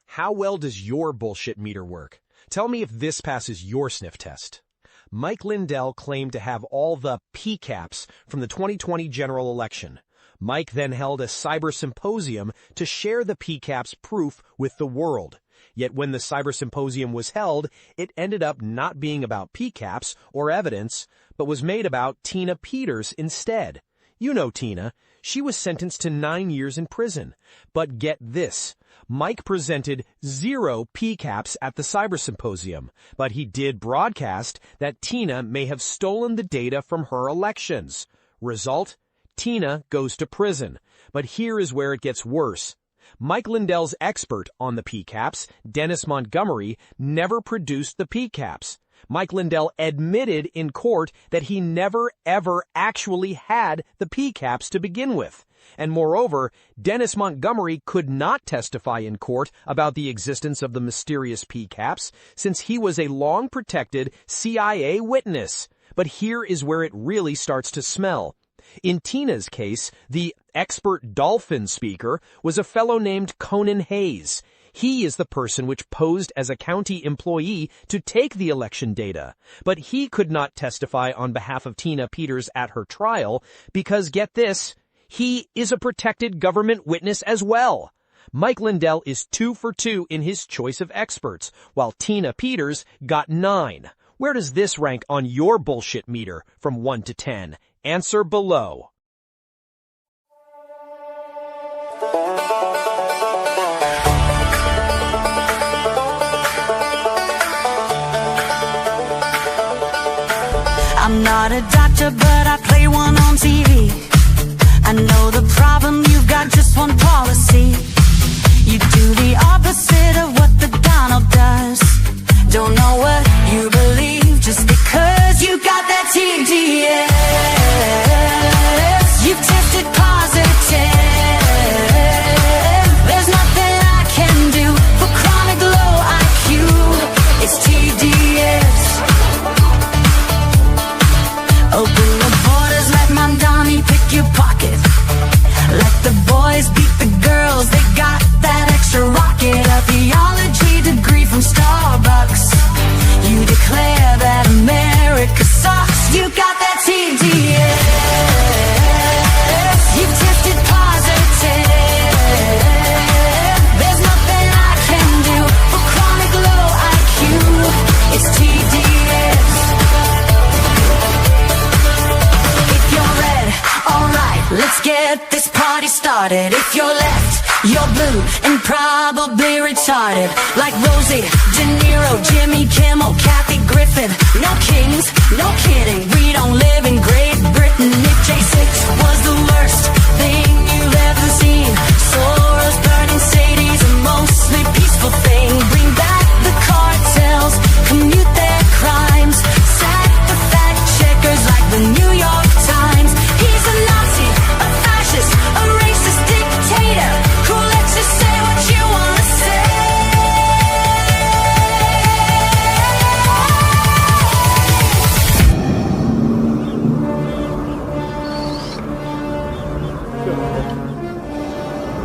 How well does your bullshit meter work? Tell me if this passes your sniff test. Mike Lindell claimed to have all the PCAPs from the 2020 general election. Mike then held a cyber symposium to share the PCAPs proof with the world. Yet when the cyber symposium was held, it ended up not being about PCAPs or evidence, but was made about Tina Peters instead. You know Tina. She was sentenced to 9 years in prison. But get this. Mike presented 0 PCAPs at the cyber symposium, but he did broadcast that Tina may have stolen the data from her elections. Result? Tina goes to prison. But here is where it gets worse. Mike Lindell's expert on the PCAPs, Dennis Montgomery, never produced the PCAPs. Mike Lindell admitted in court that he never, ever actually had the PCAPs to begin with. And moreover, Dennis Montgomery could not testify in court about the existence of the mysterious PCAPs since he was a long-protected CIA witness. But here is where it really starts to smell. In Tina's case, the expert dolphin speaker was a fellow named Conan Hayes. He is the person which posed as a county employee to take the election data. But he could not testify on behalf of Tina Peters at her trial because, get this, he is a protected government witness as well. Mike Lindell is 2 for 2 in his choice of experts, while Tina Peters got 9. Where does this rank on your bullshit meter from 1 to 10? Answer below. I'm not a doctor, but I play one on TV. I know the problem, you've got just one policy. You do the opposite of what the Donald does. Don't know what you believe just because you got that TDS. You've tested positive. There's nothing I can do for chronic low IQ. It's TDS. Open the borders, let Mamdani pick your pocket. Let the boys beat the girls, they got that extra rocket. A theology degree from Starbucks. You declare that America sucks. You got that TDS. You've tested positive. There's nothing I can do for chronic low IQ. It's TDS. If you're red, alright, let's get this party started. If you're left, you're blue and probably retarded. Like Rosie, De Niro, Jimmy Kimmel, Kathy Griffin. No kings, no kidding, we don't live in Great Britain. If J6 was the worst thing you've ever seen, Soros, burning Sadies, a mostly peaceful thing. Bring back the cartels, commute their crimes, sack the fact checkers like the New York Times. He's a Nazi, a fascist, a racist dictator who lets you say what you want to say.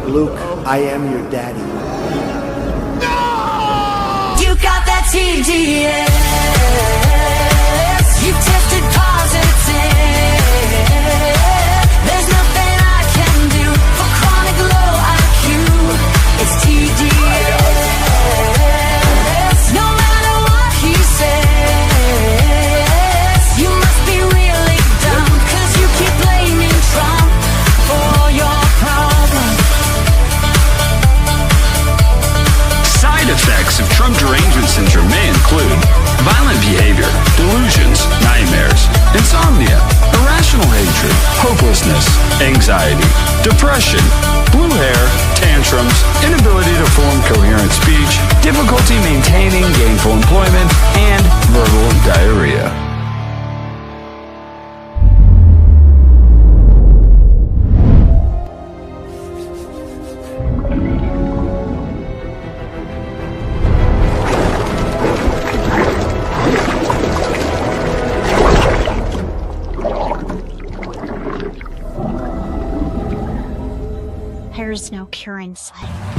Luke, I am your daddy. You got that TDS. You've tested positive. There's nothing I can do for chronic low IQ. It's TDS. No matter what he says, you must be really dumb, 'cause you keep blaming Trump for your problems. Side effects of Trump derangement syndrome may include violent behavior, delusions, nightmares, insomnia, irrational hatred, hopelessness, anxiety, depression, blue hair, tantrums, inability to form coherent speech, difficulty maintaining gainful employment, and verbal diarrhea. pure inside.